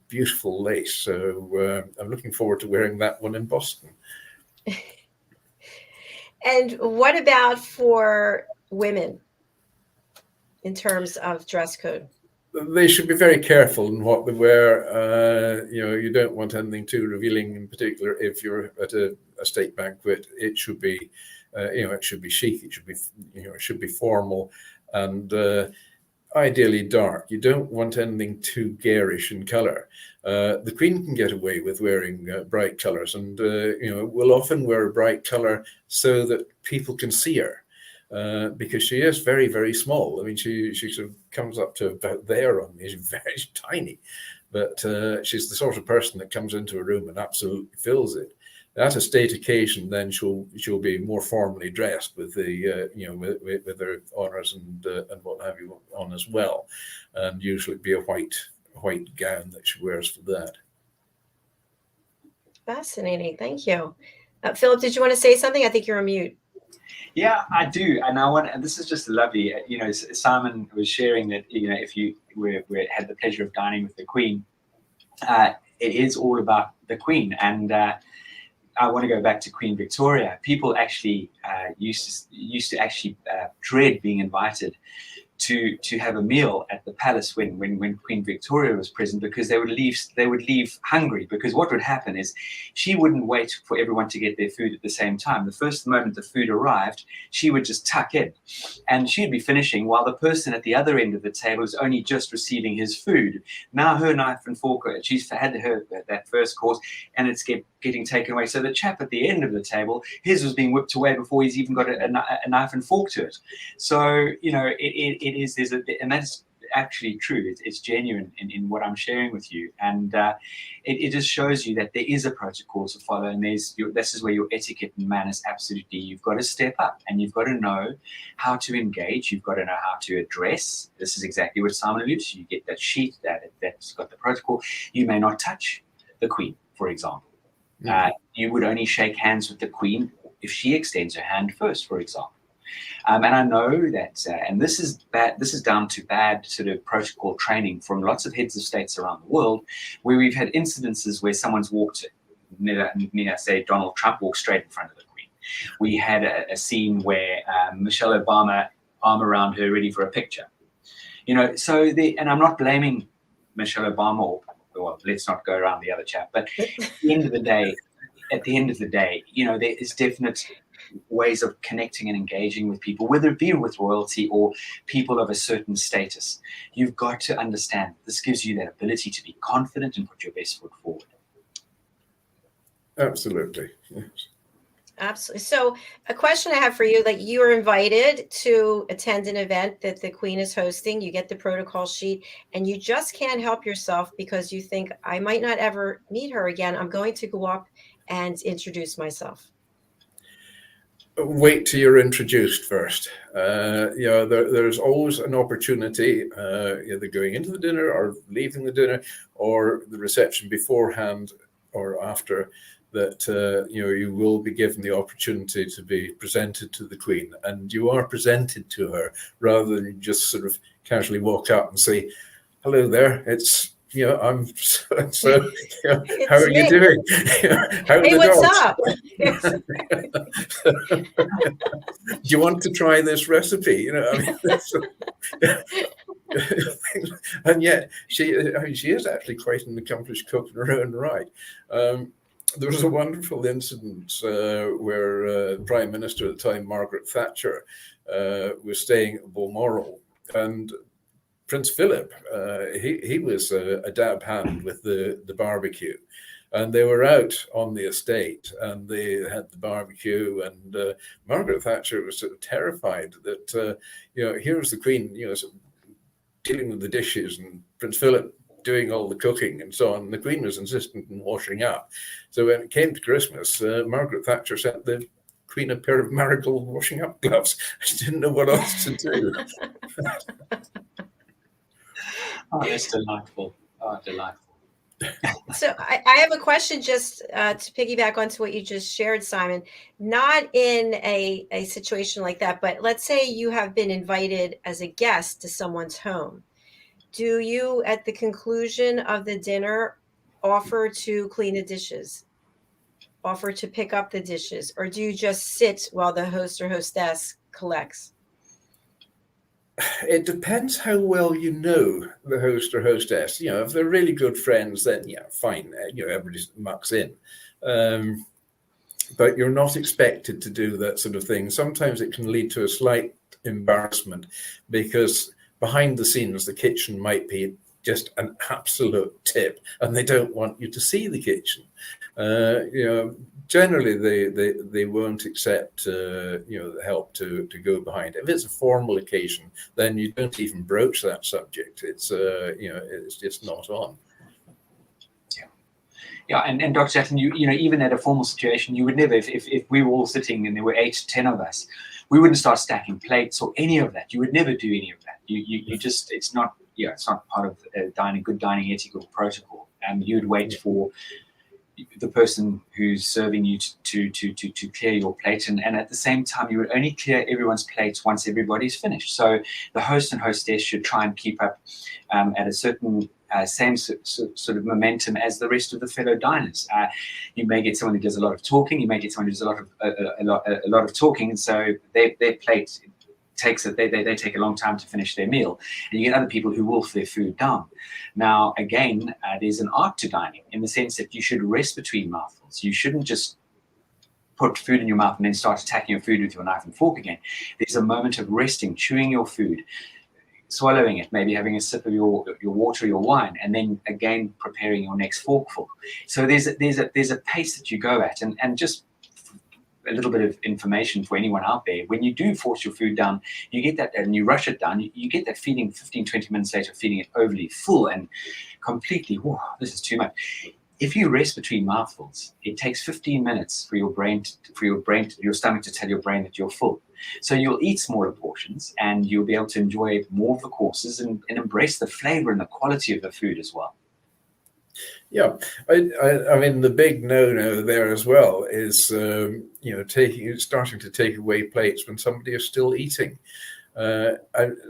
Beautiful lace. So I'm looking forward to wearing that one in Boston. And what about for women in terms of dress code? They should be very careful in what they wear. You don't want anything too revealing. In particular, if you're at a state banquet, it should be, it should be chic. It should be, it should be formal, and ideally dark. You don't want anything too garish in color. The Queen can get away with wearing bright colors, and will often wear a bright color so that people can see her. Because she is very, very small. I mean, she sort of comes up to about there on me. She's very tiny, but she's the sort of person that comes into a room and absolutely fills it. At a state occasion, then she'll be more formally dressed with the with her honours and what have you on as well, and usually be a white gown that she wears for that. Fascinating, thank you. Philip, did you want to say something? I think you're on mute. Yeah, I do, and this is just lovely. Simon was sharing that if you had the pleasure of dining with the Queen, it is all about the Queen. And I want to go back to Queen Victoria. People actually used to actually dread being invited to have a meal at the palace when Queen Victoria was present, because they would leave hungry, because what would happen is she wouldn't wait for everyone to get their food at the same time. The first moment the food arrived, she would just tuck in, and she'd be finishing while the person at the other end of the table was only just receiving his food. Now her knife and fork, she's had that first course, and it's getting taken away. So the chap at the end of the table, his was being whipped away before he's even got a knife and fork to it. So there's and that's actually true. It's genuine in what I'm sharing with you, and it just shows you that there is a protocol to follow, and this is where your etiquette and manners absolutely. You've got to step up, and you've got to know how to engage. You've got to know how to address. This is exactly what Simon alluded to. You get that sheet that's got the protocol. You may not touch the Queen, for example. You would only shake hands with the Queen if she extends her hand first, for example. And I know that, and this is bad. This is down to bad sort of protocol training from lots of heads of states around the world, where we've had incidences where someone's walked near, say, Donald Trump walked straight in front of the Queen. We had a scene where Michelle Obama, arm around her, ready for a picture. And I'm not blaming Michelle Obama, or well, let's not go around the other chap. But at the end of the day, there is definite ways of connecting and engaging with people, whether it be with royalty or people of a certain status. You've got to understand this gives you that ability to be confident and put your best foot forward. Absolutely. Yes. Absolutely. So a question I have for you, like you are invited to attend an event that the Queen is hosting, you get the protocol sheet, and you just can't help yourself because you think, I might not ever meet her again. I'm going to go up and introduce myself. Wait till you're introduced first. There's always an opportunity, either going into the dinner or leaving the dinner or the reception beforehand or after, that you will be given the opportunity to be presented to the Queen, and you are presented to her rather than just sort of casually walk up and say, "Hello there, it's I'm so how are you doing? How are the dogs? What's up? Do you want to try this recipe?" And yet she is actually quite an accomplished cook in her own right. There was a wonderful incident where Prime Minister at the time, Margaret Thatcher, was staying at Balmoral, and Prince Philip, he was a dab hand with the barbecue, and they were out on the estate and they had the barbecue, and Margaret Thatcher was sort of terrified that here's the Queen dealing with the dishes and Prince Philip doing all the cooking and so on. The Queen was insistent in washing up. So when it came to Christmas, Margaret Thatcher sent the Queen a pair of marigold washing up gloves. She didn't know what else to do. Oh, that's delightful. Oh, delightful. So I have a question just to piggyback onto what you just shared, Simon. Not in a situation like that, but let's say you have been invited as a guest to someone's home. Do you, at the conclusion of the dinner, offer to clean the dishes, offer to pick up the dishes, or do you just sit while the host or hostess collects? It depends how well you know the host or hostess. If they're really good friends, then fine. Everybody mucks in. But you're not expected to do that sort of thing. Sometimes it can lead to a slight embarrassment because behind the scenes, the kitchen might be just an absolute tip, and they don't want you to see the kitchen. Generally they won't accept help to go behind. If it's a formal occasion, then you don't even broach that subject. It's it's just not on. Yeah, and Dr. Jacalyn, even at a formal situation, you would never, if we were all sitting and there were 8, 10 of us, we wouldn't start stacking plates or any of that. You would never do any of that. You just, it's not part of good dining ethical protocol. You'd wait for the person who's serving you to clear your plate, and at the same time you would only clear everyone's plates once everybody's finished. So the host and hostess should try and keep up at a certain same sort of momentum as the rest of the fellow diners. You may get someone who does a lot of talking. You may get someone who does a lot of talking, and so their plate takes it. They take a long time to finish their meal, and you get other people who wolf their food down. Now, again, there's an art to dining in the sense that you should rest between mouthfuls. You shouldn't just put food in your mouth and then start attacking your food with your knife and fork again. There's a moment of resting, chewing your food, swallowing it, maybe having a sip of your water, your wine, and then again preparing your next forkful. So there's a pace that you go at, and just a little bit of information for anyone out there. When you do force your food down, you get that, and you rush it down, you get that feeling 15, 20 minutes later, feeling it overly full and completely, whoa, this is too much. If you rest between mouthfuls, it takes 15 minutes for your stomach to tell your brain that you're full. So you'll eat smaller portions, and you'll be able to enjoy more of the courses and embrace the flavor and the quality of the food as well. Yeah, I mean, the big no-no there as well is starting to take away plates when somebody is still eating.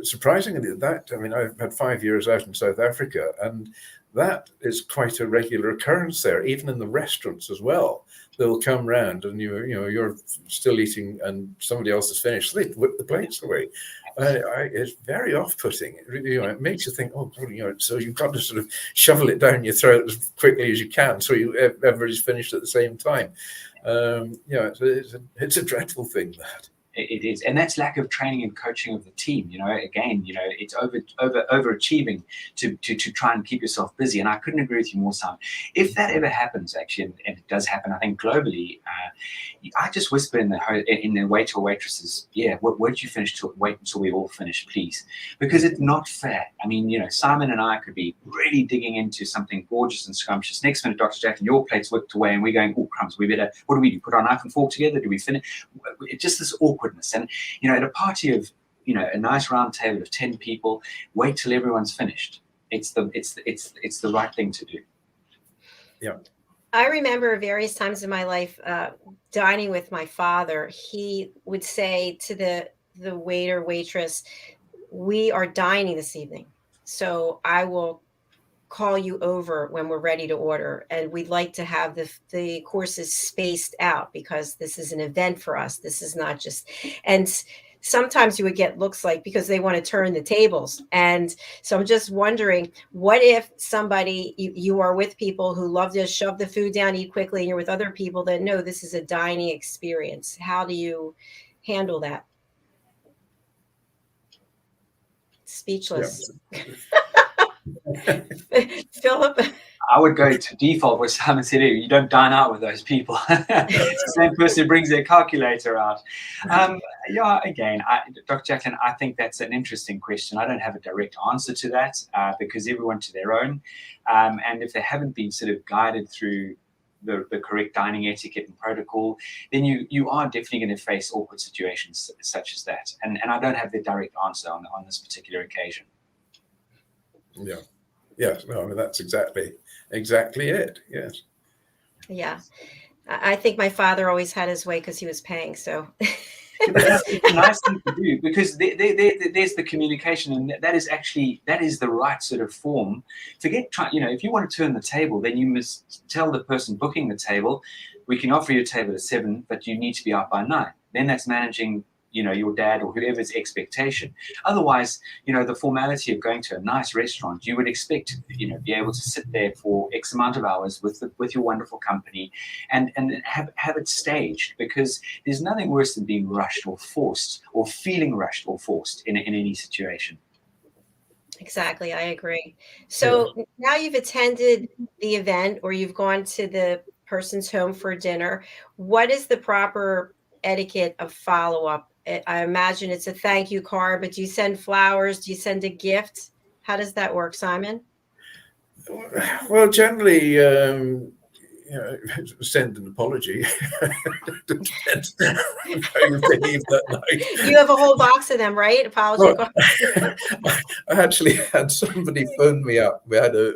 Surprisingly, I've had 5 years out in South Africa, and that is quite a regular occurrence there, even in the restaurants as well. They'll come round and you're still eating and somebody else has finished, so they whip the plates away. It's very off-putting. It makes you think, oh, so you've got to sort of shovel it down your throat as quickly as you can, so everybody's finished at the same time. It's a dreadful thing, that. It is, and that's lack of training and coaching of the team. Again, it's overachieving to try and keep yourself busy. And I couldn't agree with you more, Simon. If that ever happens, actually, and it does happen, I think globally, I just whisper in the waiter or waitresses, won't you wait until we all finish, please, because it's not fair. I mean, Simon and I could be really digging into something gorgeous and scrumptious. Next minute, Dr. Jacalyn, your plate's whipped away, and we're going, oh crumbs, we better. What do we do? Put our knife and fork together? Do we finish? It's just this awkward. And at a party of a nice round table of 10 people, wait till everyone's finished. It's the right thing to do. Yeah. I remember various times in my life dining with my father. He would say to the waiter, waitress, we are dining this evening, so I will call you over when we're ready to order, and we'd like to have the courses spaced out because this is an event for us. This is not just, and sometimes you would get looks like because they want to turn the tables. And so I'm just wondering, what if somebody, you are with people who love to shove the food down, eat quickly, and you're with other people that know this is a dining experience. How do you handle that? Speechless. Yeah. Philip? I would go to default where Simon said, you don't dine out with those people. It's the same person who brings their calculator out. Again, Dr. Jacalyn, I think that's an interesting question. I don't have a direct answer to that because everyone to their own. And if they haven't been sort of guided through the correct dining etiquette and protocol, then you are definitely going to face awkward situations such as that. And I don't have the direct answer on this particular occasion. Yeah. Yes. No, I mean, that's exactly it. Yes. Yeah. I think my father always had his way because he was paying. So that's a nice thing to do, because there's the communication, and that is the right sort of form. If you want to turn the table, then you must tell the person booking the table, we can offer you a table at 7, but you need to be out by 9. Then that's managing your dad or whoever's expectation. Otherwise, the formality of going to a nice restaurant, you would expect to, be able to sit there for X amount of hours with your wonderful company and have it staged, because there's nothing worse than being rushed or forced, or feeling rushed or forced in any situation. Exactly. I agree. So now you've attended the event, or you've gone to the person's home for dinner. What is the proper etiquette of follow-up? I imagine it's a thank you card, but do you send flowers? Do you send a gift? How does that work, Simon? Well, generally, send an apology. Depends how you behave that night. You have a whole box of them, right? Apology cards. I actually had somebody phone me up. We had a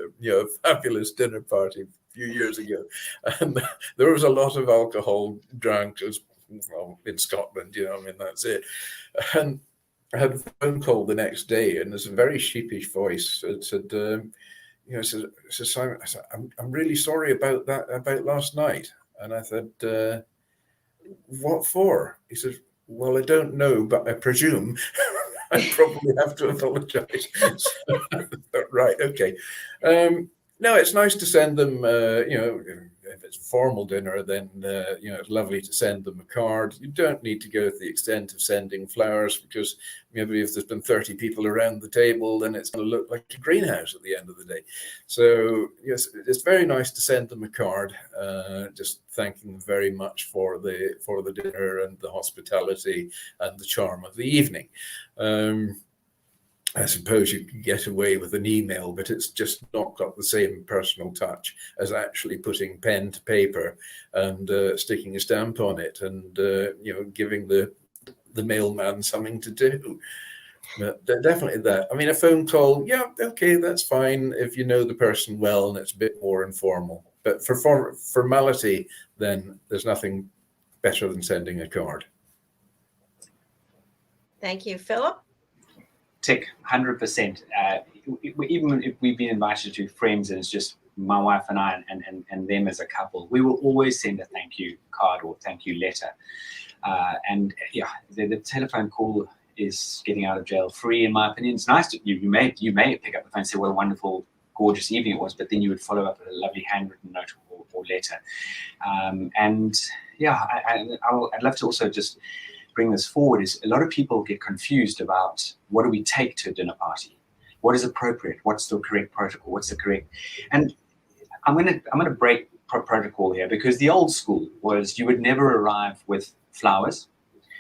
fabulous dinner party a few years ago, and there was a lot of alcohol drunk. Well, in Scotland, that's it. And I had a phone call the next day, and there's a very sheepish voice. It said, Simon, I'm really sorry about that, about last night. And I said, what for? He said, well, I don't know, but I presume I probably have to apologize. Right, okay. No, it's nice to send them, if it's a formal dinner, then it's lovely to send them a card. You don't need to go to the extent of sending flowers, because maybe if there's been 30 people around the table, then it's going to look like a greenhouse at the end of the day. So yes, it's very nice to send them a card, just thanking them very much for the dinner and the hospitality and the charm of the evening. I suppose you can get away with an email, but it's just not got the same personal touch as actually putting pen to paper and sticking a stamp on it, and giving the mailman something to do. But definitely that. I mean, a phone call, yeah, okay, that's fine if you know the person well and it's a bit more informal. But for formality, then there's nothing better than sending a card. Thank you. Philip? Tick, 100%. Even if we've been invited to friends and it's just my wife and I and them as a couple, we will always send a thank you card or thank you letter. And yeah, the telephone call is getting out of jail free, in my opinion. It's nice to you may pick up the phone and say what a wonderful, gorgeous evening it was, but then you would follow up with a lovely handwritten note or letter. And yeah, I'd love to also just bring this forward. Is a lot of people get confused about what do we take to a dinner party, what is appropriate, what's the correct protocol, what's the correct, and I'm gonna break protocol here, because the old school was you would never arrive with flowers,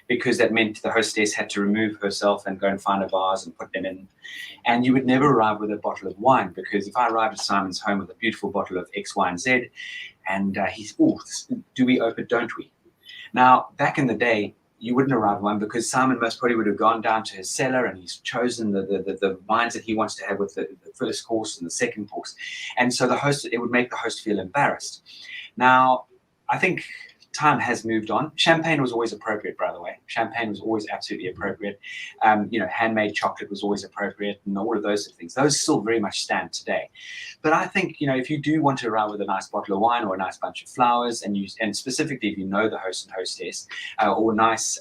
because that meant the hostess had to remove herself and go and find a vase and put them in. And you would never arrive with a bottle of wine, because if I arrived at Simon's home with a beautiful bottle of X, Y, and Z, and he's, oh, do we open, don't we? Now, back in the day, you wouldn't arrive with one, because Simon most probably would have gone down to his cellar and he's chosen the wines that he wants to have with the first course and the second course. And so it would make the host feel embarrassed. Now, I think time has moved on. Champagne was always appropriate, by the way. Champagne was always absolutely appropriate. Handmade chocolate was always appropriate, and all of those sort of things. Those still very much stand today. But I think, if you do want to arrive with a nice bottle of wine or a nice bunch of flowers, and specifically if you know the host and hostess, or a nice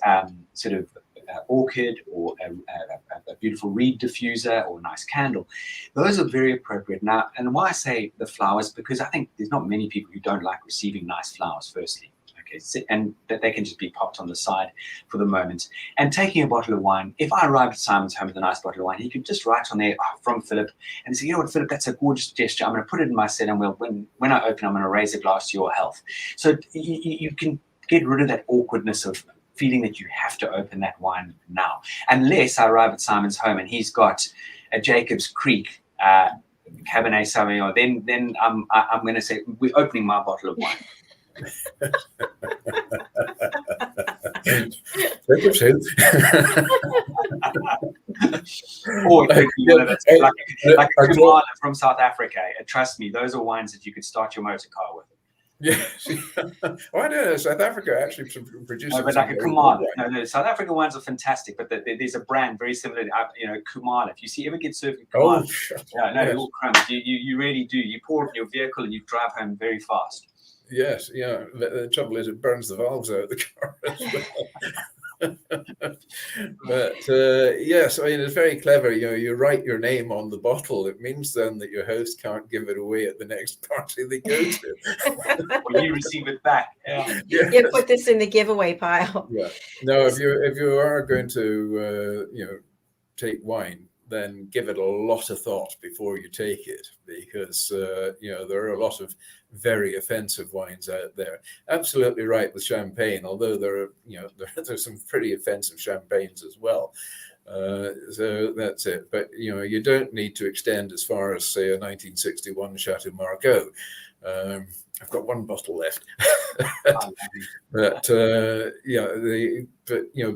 orchid, or a beautiful reed diffuser, or a nice candle, those are very appropriate. Now, and why I say the flowers, because I think there's not many people who don't like receiving nice flowers, firstly. Okay, and that they can just be popped on the side for the moment. And taking a bottle of wine, if I arrived at Simon's home with a nice bottle of wine, he could just write on there, from Philip, and say, you know what, Philip, that's a gorgeous gesture. I'm going to put it in my set, and when I open, I'm going to raise a glass to your health. So you can get rid of that awkwardness of feeling that you have to open that wine now. Unless I arrive at Simon's home and he's got a Jacob's Creek Cabernet Sauvignon, then I'm going to say, we're opening my bottle of wine. Or like a Kumala from South Africa. Trust me, those are wines that you could start your motor car with. Yes. Oh, I know South Africa actually produces. No, but like a Kumala. No, South African wines are fantastic, but there's a brand very similar to Kumala. If you ever get served Kumala, you're crumbs. You really do. You pour it in your vehicle and you drive home very fast. Yes, yeah. The trouble is, it burns the valves out of the car as well. But yes, I mean, it's very clever. You write your name on the bottle. It means then that your host can't give it away at the next party they go to. Or you receive it back. Yeah. Yes. You put this in the giveaway pile. Yeah. No, if you are going to take wine, then give it a lot of thought before you take it, because there are a lot of very offensive wines out there. Absolutely right with champagne, although there's some pretty offensive champagnes as well. So that's it. But you don't need to extend as far as, say, a 1961 Chateau Margaux. I've got one bottle left. But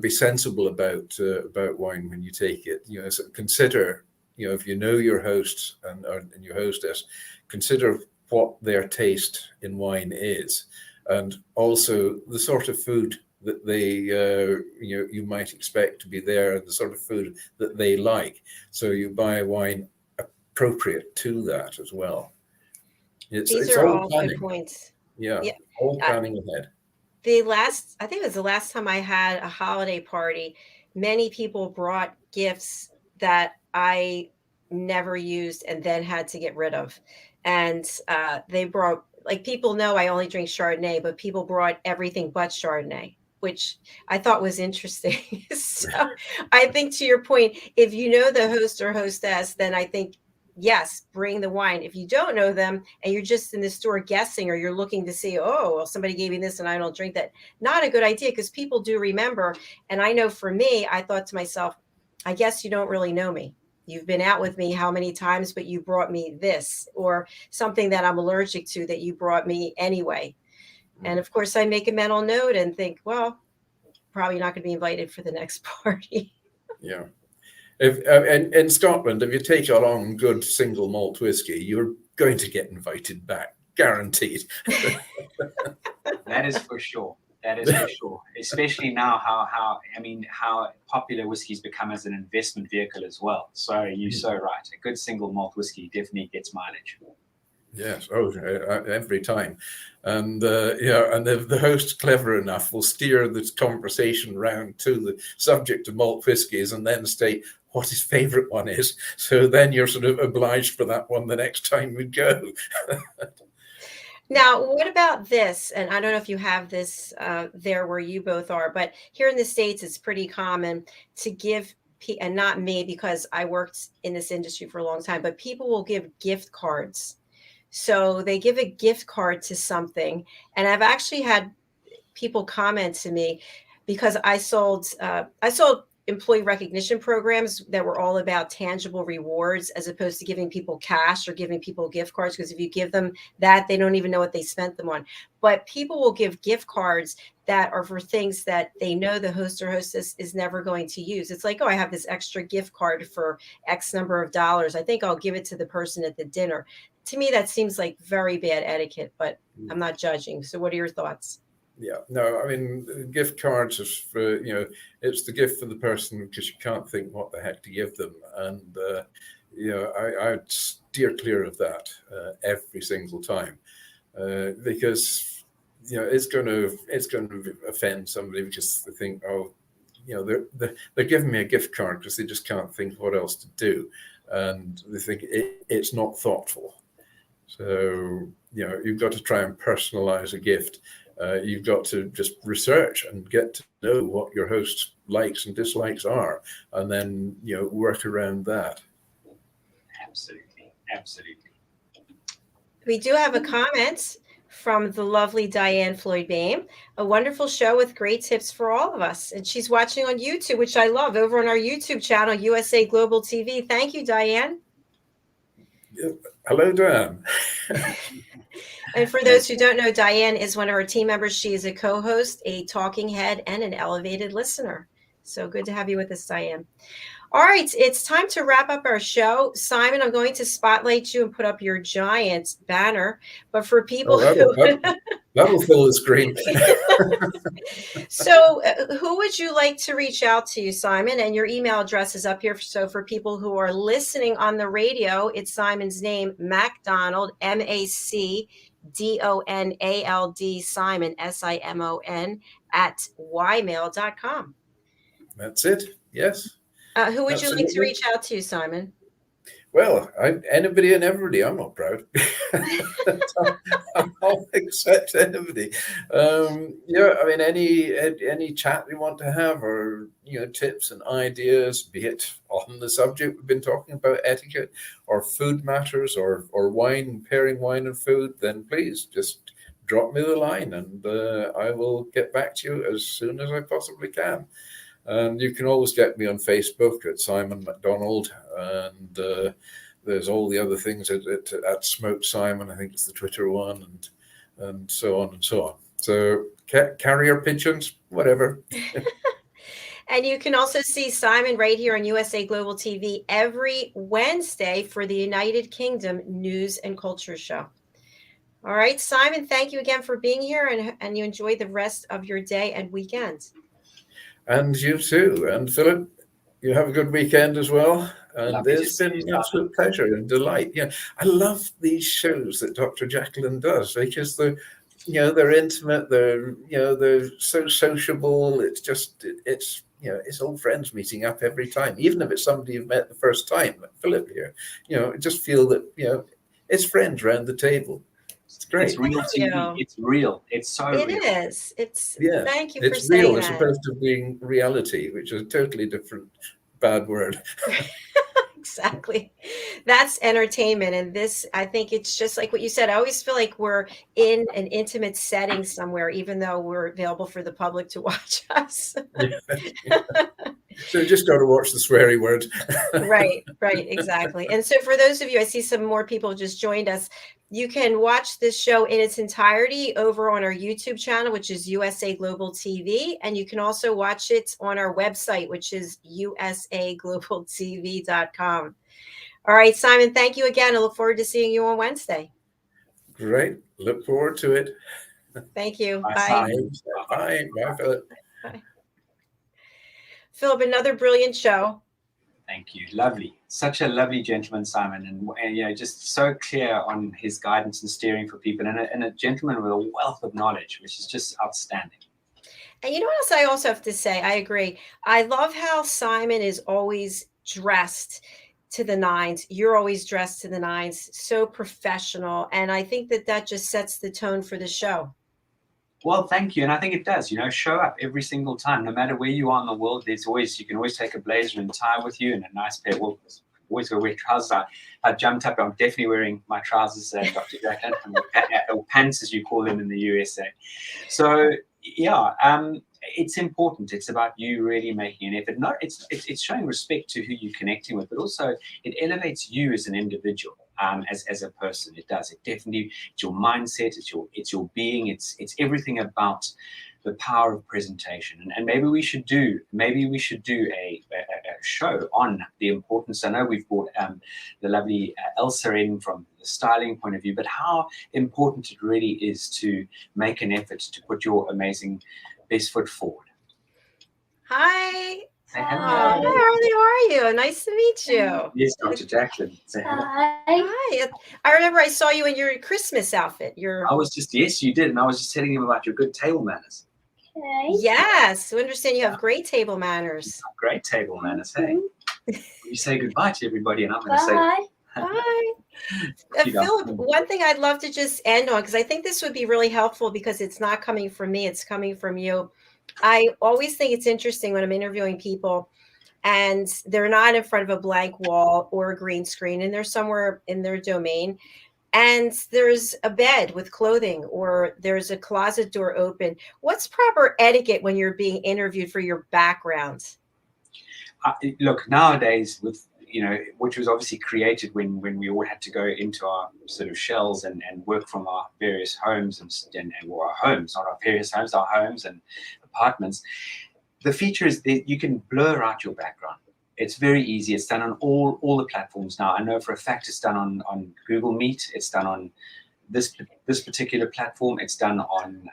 be sensible about wine when you take it. So consider, if you know your host and your hostess, consider what their taste in wine is, and also the sort of food that they you might expect to be there, and the sort of food that they like. So you buy wine appropriate to that as well. These are all good points. Yeah, all planning ahead. I think it was the last time I had a holiday party, many people brought gifts that I never used and then had to get rid of. And they brought like people know I only drink Chardonnay, but people brought everything but Chardonnay, which I thought was interesting. So I think to your point, if you know the host or hostess, then I think, yes, bring the wine. If you don't know them and you're just in the store guessing, or you're looking to see, oh, well, somebody gave me this and I don't drink that, not a good idea, because people do remember. And I know for me, I thought to myself, I guess you don't really know me. You've been out with me how many times, but you brought me this, or something that I'm allergic to that you brought me anyway. And of course, I make a mental note and think, well, probably not going to be invited for the next party. Yeah. And in Scotland, if you take along good single malt whiskey, you're going to get invited back, guaranteed. That is for sure. That is for sure. Especially now, how popular whiskey's become as an investment vehicle as well. So you're so right. A good single malt whiskey definitely gets mileage. Yes, every time. And and the host, clever enough, will steer this conversation round to the subject of malt whiskies and then state what his favorite one is. So then you're sort of obliged for that one the next time we go. Now, what about this? And I don't know if you have this there where you both are, but here in the States, it's pretty common to give, and not me because I worked in this industry for a long time, but people will give gift cards. So they give a gift card to something. And I've actually had people comment to me, because I sold employee recognition programs that were all about tangible rewards, as opposed to giving people cash or giving people gift cards, because if you give them that, they don't even know what they spent them on. But people will give gift cards that are for things that they know the host or hostess is never going to use. It's like, oh, I have this extra gift card for X number of dollars. I think I'll give it to the person at the dinner. To me, that seems like very bad etiquette, but I'm not judging. So what are your thoughts? Yeah, no, I mean, gift cards is for, it's the gift for the person because you can't think what the heck to give them. And, I'd steer clear of that every single time because, it's going to offend somebody because they think, oh, they're giving me a gift card because they just can't think what else to do. And they think it's not thoughtful. So, you've got to try and personalize a gift. You've got to just research and get to know what your host's likes and dislikes are, and then, work around that. Absolutely. We do have a comment from the lovely Diane Floyd-Bame. A wonderful show with great tips for all of us. And she's watching on YouTube, which I love, over on our YouTube channel, USA Global TV. Thank you, Diane. Hello, Diane. And for those who don't know, Diane is one of our team members. She is a co-host, a talking head, and an elevated listener. So good to have you with us, Diane. All right, it's time to wrap up our show. Simon, I'm going to spotlight you and put up your giant banner. But for people that'll fill the screen. So who would you like to reach out to, Simon? And your email address is up here. So for people who are listening on the radio, it's Simon's name, Macdonald, Macdonald, Simon, SIMON, at ymail.com. That's it. Yes. Who would you like to reach out to, Simon? Well, anybody and everybody. I'm not proud. I'll accept anybody. I mean, any chat you want to have, or tips and ideas, be it on the subject we've been talking about, etiquette, or food matters, or wine, pairing wine and food, then please just drop me the line, and I will get back to you as soon as I possibly can. And you can always get me on Facebook at Simon Macdonald, and there's all the other things at Smoked Simon. I think it's the Twitter one, and so on and so on. So carrier pigeons, whatever. And you can also see Simon right here on USA Global TV every Wednesday for the United Kingdom News and Culture Show. All right, Simon, thank you again for being here, and you enjoy the rest of your day and weekend. And you too. And Philip, you have a good weekend as well. And it's been an absolute pleasure and delight. I love these shows that Dr. Jacalyn does because they're intimate. They're so sociable. It's just it's old friends meeting up every time, even if it's somebody you've met the first time, like Philip here. Just feel that it's friends around the table. It's great. It's real Thank TV. you. It's real. It's so It real. is. It's Yeah, thank you for it's real saying as that. opposed to being reality, which is a totally different bad word. Exactly. That's entertainment. And this, I think it's just like what you said. I always feel like we're in an intimate setting somewhere, even though we're available for the public to watch us. So you just got to watch the sweary word. Right, exactly. And so for those of you, I see some more people just joined us. You can watch this show in its entirety over on our YouTube channel, which is USA Global TV. And you can also watch it on our website, which is usaglobaltv.com. All right, Simon, thank you again. I look forward to seeing you on Wednesday. Great. Look forward to it. Thank you. Bye, Bye. Simon. Bye. Bye, Philip. Bye. Philip, another brilliant show. Thank you. Lovely. Such a lovely gentleman, Simon, and you know, just so clear on his guidance and steering for people, and a gentleman with a wealth of knowledge, which is just outstanding. And you know what else I also have to say? I agree. I love how Simon is always dressed to the nines. You're always dressed to the nines, so professional. And I think that that just sets the tone for the show. Well, thank you, and I think it does. You know, show up every single time, no matter where you are in the world. You can always take a blazer and tie with you, and a nice pair. Well, always go wear trousers. I jumped up. I'm definitely wearing my trousers, Dr. Jacalyn, or pants as you call them in the USA. So yeah, it's important. It's about you really making an effort. It's showing respect to who you're connecting with, but also it elevates you as an individual. As a person, it does. It definitely, it's your mindset, it's your being, it's everything about the power of presentation. And maybe we should do a show on the importance. I know we've brought the lovely Elsa in from the styling point of view, but how important it really is to make an effort to put your amazing best foot forward. Hi. Say Oh, hello. hi, Harley. How are you? Nice to meet you. Yes, Dr. Jacalyn. Say hello. Hi. I remember I saw you in your Christmas outfit. Yes, you did. And I was just telling him about your good table manners. Okay. Yes. I understand you have great table manners. Great table manners, hey. You say goodbye to everybody, and I'm going to say Bye. Bye. Philip, one thing I'd love to just end on, because I think this would be really helpful because it's not coming from me, it's coming from you. I always think it's interesting when I'm interviewing people and they're not in front of a blank wall or a green screen and they're somewhere in their domain and there's a bed with clothing or there's a closet door open. What's proper etiquette when you're being interviewed for your background? Look, nowadays, with which was obviously created when we all had to go into our sort of shells and work from our various homes and our homes, not our various homes, our homes and apartments. The feature is that you can blur out your background. It's very easy. It's done on all the platforms now. I know for a fact it's done on Google Meet. It's done on this particular platform. It's done on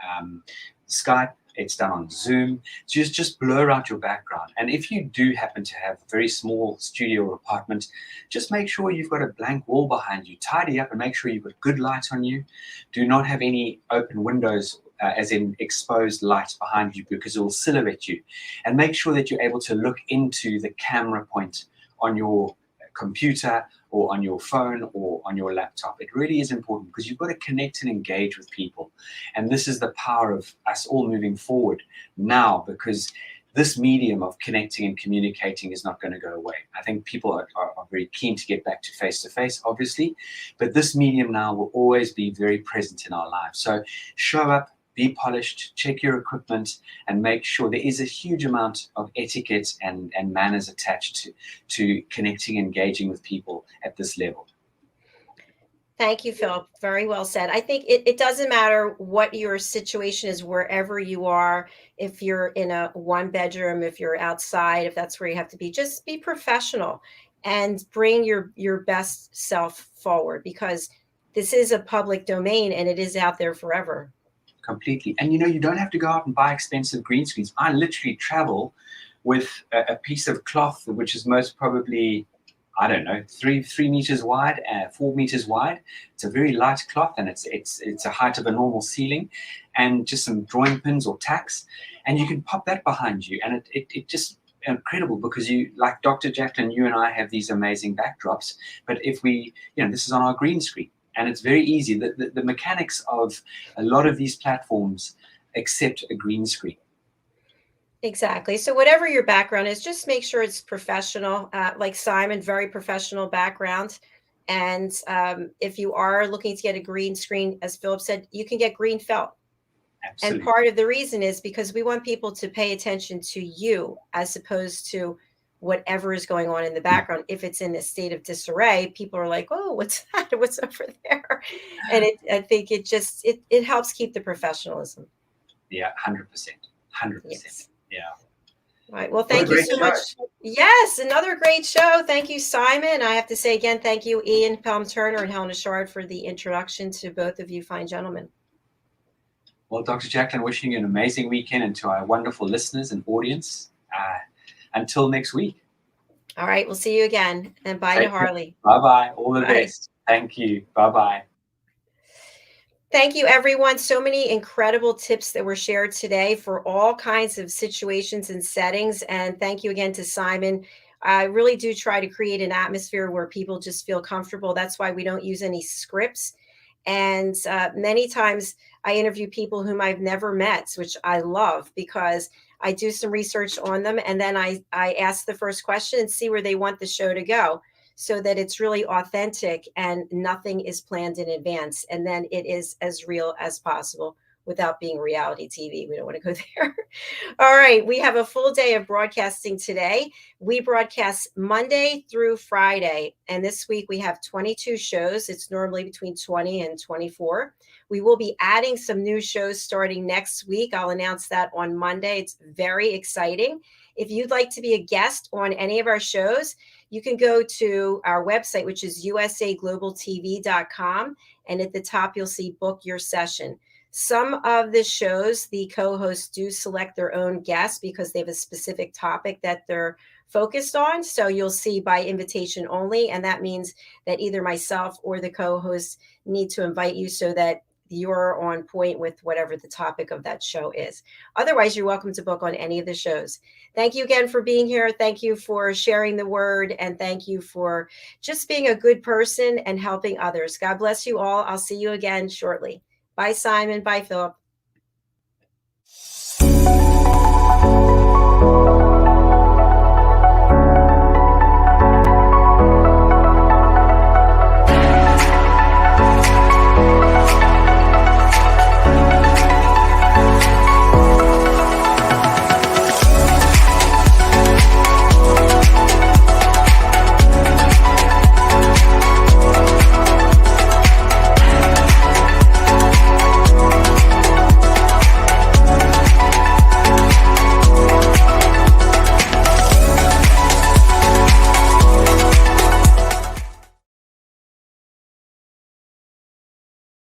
Skype. It's done on Zoom. So just blur out your background. And if you do happen to have a very small studio or apartment, just make sure you've got a blank wall behind you. Tidy up and make sure you've got good light on you. Do not have any open windows, as in exposed light behind you, because it will silhouette you. And make sure that you're able to look into the camera point on your computer or on your phone or on your laptop. It really is important because you've got to connect and engage with people. And this is the power of us all moving forward now, because this medium of connecting and communicating is not going to go away. I think people are very keen to get back to face, obviously, but this medium now will always be very present in our lives. So show up, be polished, check your equipment, and make sure there is a huge amount of etiquette and manners attached to connecting and engaging with people at this level. Thank you, Philip. Very well said. I think it doesn't matter what your situation is, wherever you are, if you're in a one bedroom, if you're outside, if that's where you have to be, just be professional and bring your best self forward, because this is a public domain and it is out there forever. Completely. And you don't have to go out and buy expensive green screens. I literally travel with a piece of cloth which is most probably, I don't know, 3 meters wide, 4 meters wide. It's a very light cloth, and it's a height of a normal ceiling, and just some drawing pins or tacks, and you can pop that behind you, and it just incredible, because you, like Dr. Jacalyn, you and I have these amazing backdrops, but if we, this is on our green screen. And it's very easy. The mechanics of a lot of these platforms accept a green screen. Exactly. So whatever your background is, just make sure it's professional. Like Simon, very professional background. And if you are looking to get a green screen, as Philip said, you can get green felt. Absolutely. And part of the reason is because we want people to pay attention to you as opposed to whatever is going on in the background. If it's in a state of disarray, people are like, "Oh, what's that? What's over there?" And I think it helps keep the professionalism. Yeah, 100%. 100%. Yes. Yeah. All right. Well, What a thank you great so show. much. Yes, another great show. Thank you, Simon. I have to say again, thank you, Ian Pelham-Turner and Helena Shard, for the introduction to both of you fine gentlemen. Well, Dr. Jacalyn, wishing you an amazing weekend, and to our wonderful listeners and audience, until next week. All right. We'll see you again. And bye to Harley. Bye-bye. All the Bye. best. Thank you. Bye-bye. Thank you, everyone. So many incredible tips that were shared today for all kinds of situations and settings. And thank you again to Simon. I really do try to create an atmosphere where people just feel comfortable. That's why we don't use any scripts. And many times I interview people whom I've never met, which I love because I do some research on them. And then I ask the first question and see where they want the show to go, so that it's really authentic and nothing is planned in advance. And then it is as real as possible without being reality TV. We don't want to go there. All right. We have a full day of broadcasting today. We broadcast Monday through Friday. And this week we have 22 shows. It's normally between 20 and 24. We will be adding some new shows starting next week. I'll announce that on Monday. It's very exciting. If you'd like to be a guest on any of our shows, you can go to our website, which is usaglobaltv.com. And at the top, you'll see book your session. Some of the shows, the co-hosts do select their own guests because they have a specific topic that they're focused on. So you'll see by invitation only. And that means that either myself or the co-hosts need to invite you so that you're on point with whatever the topic of that show is. Otherwise, you're welcome to book on any of the shows. Thank you again for being here. Thank you for sharing the word. And thank you for just being a good person and helping others. God bless you all. I'll see you again shortly. Bye, Simon. Bye, Philip.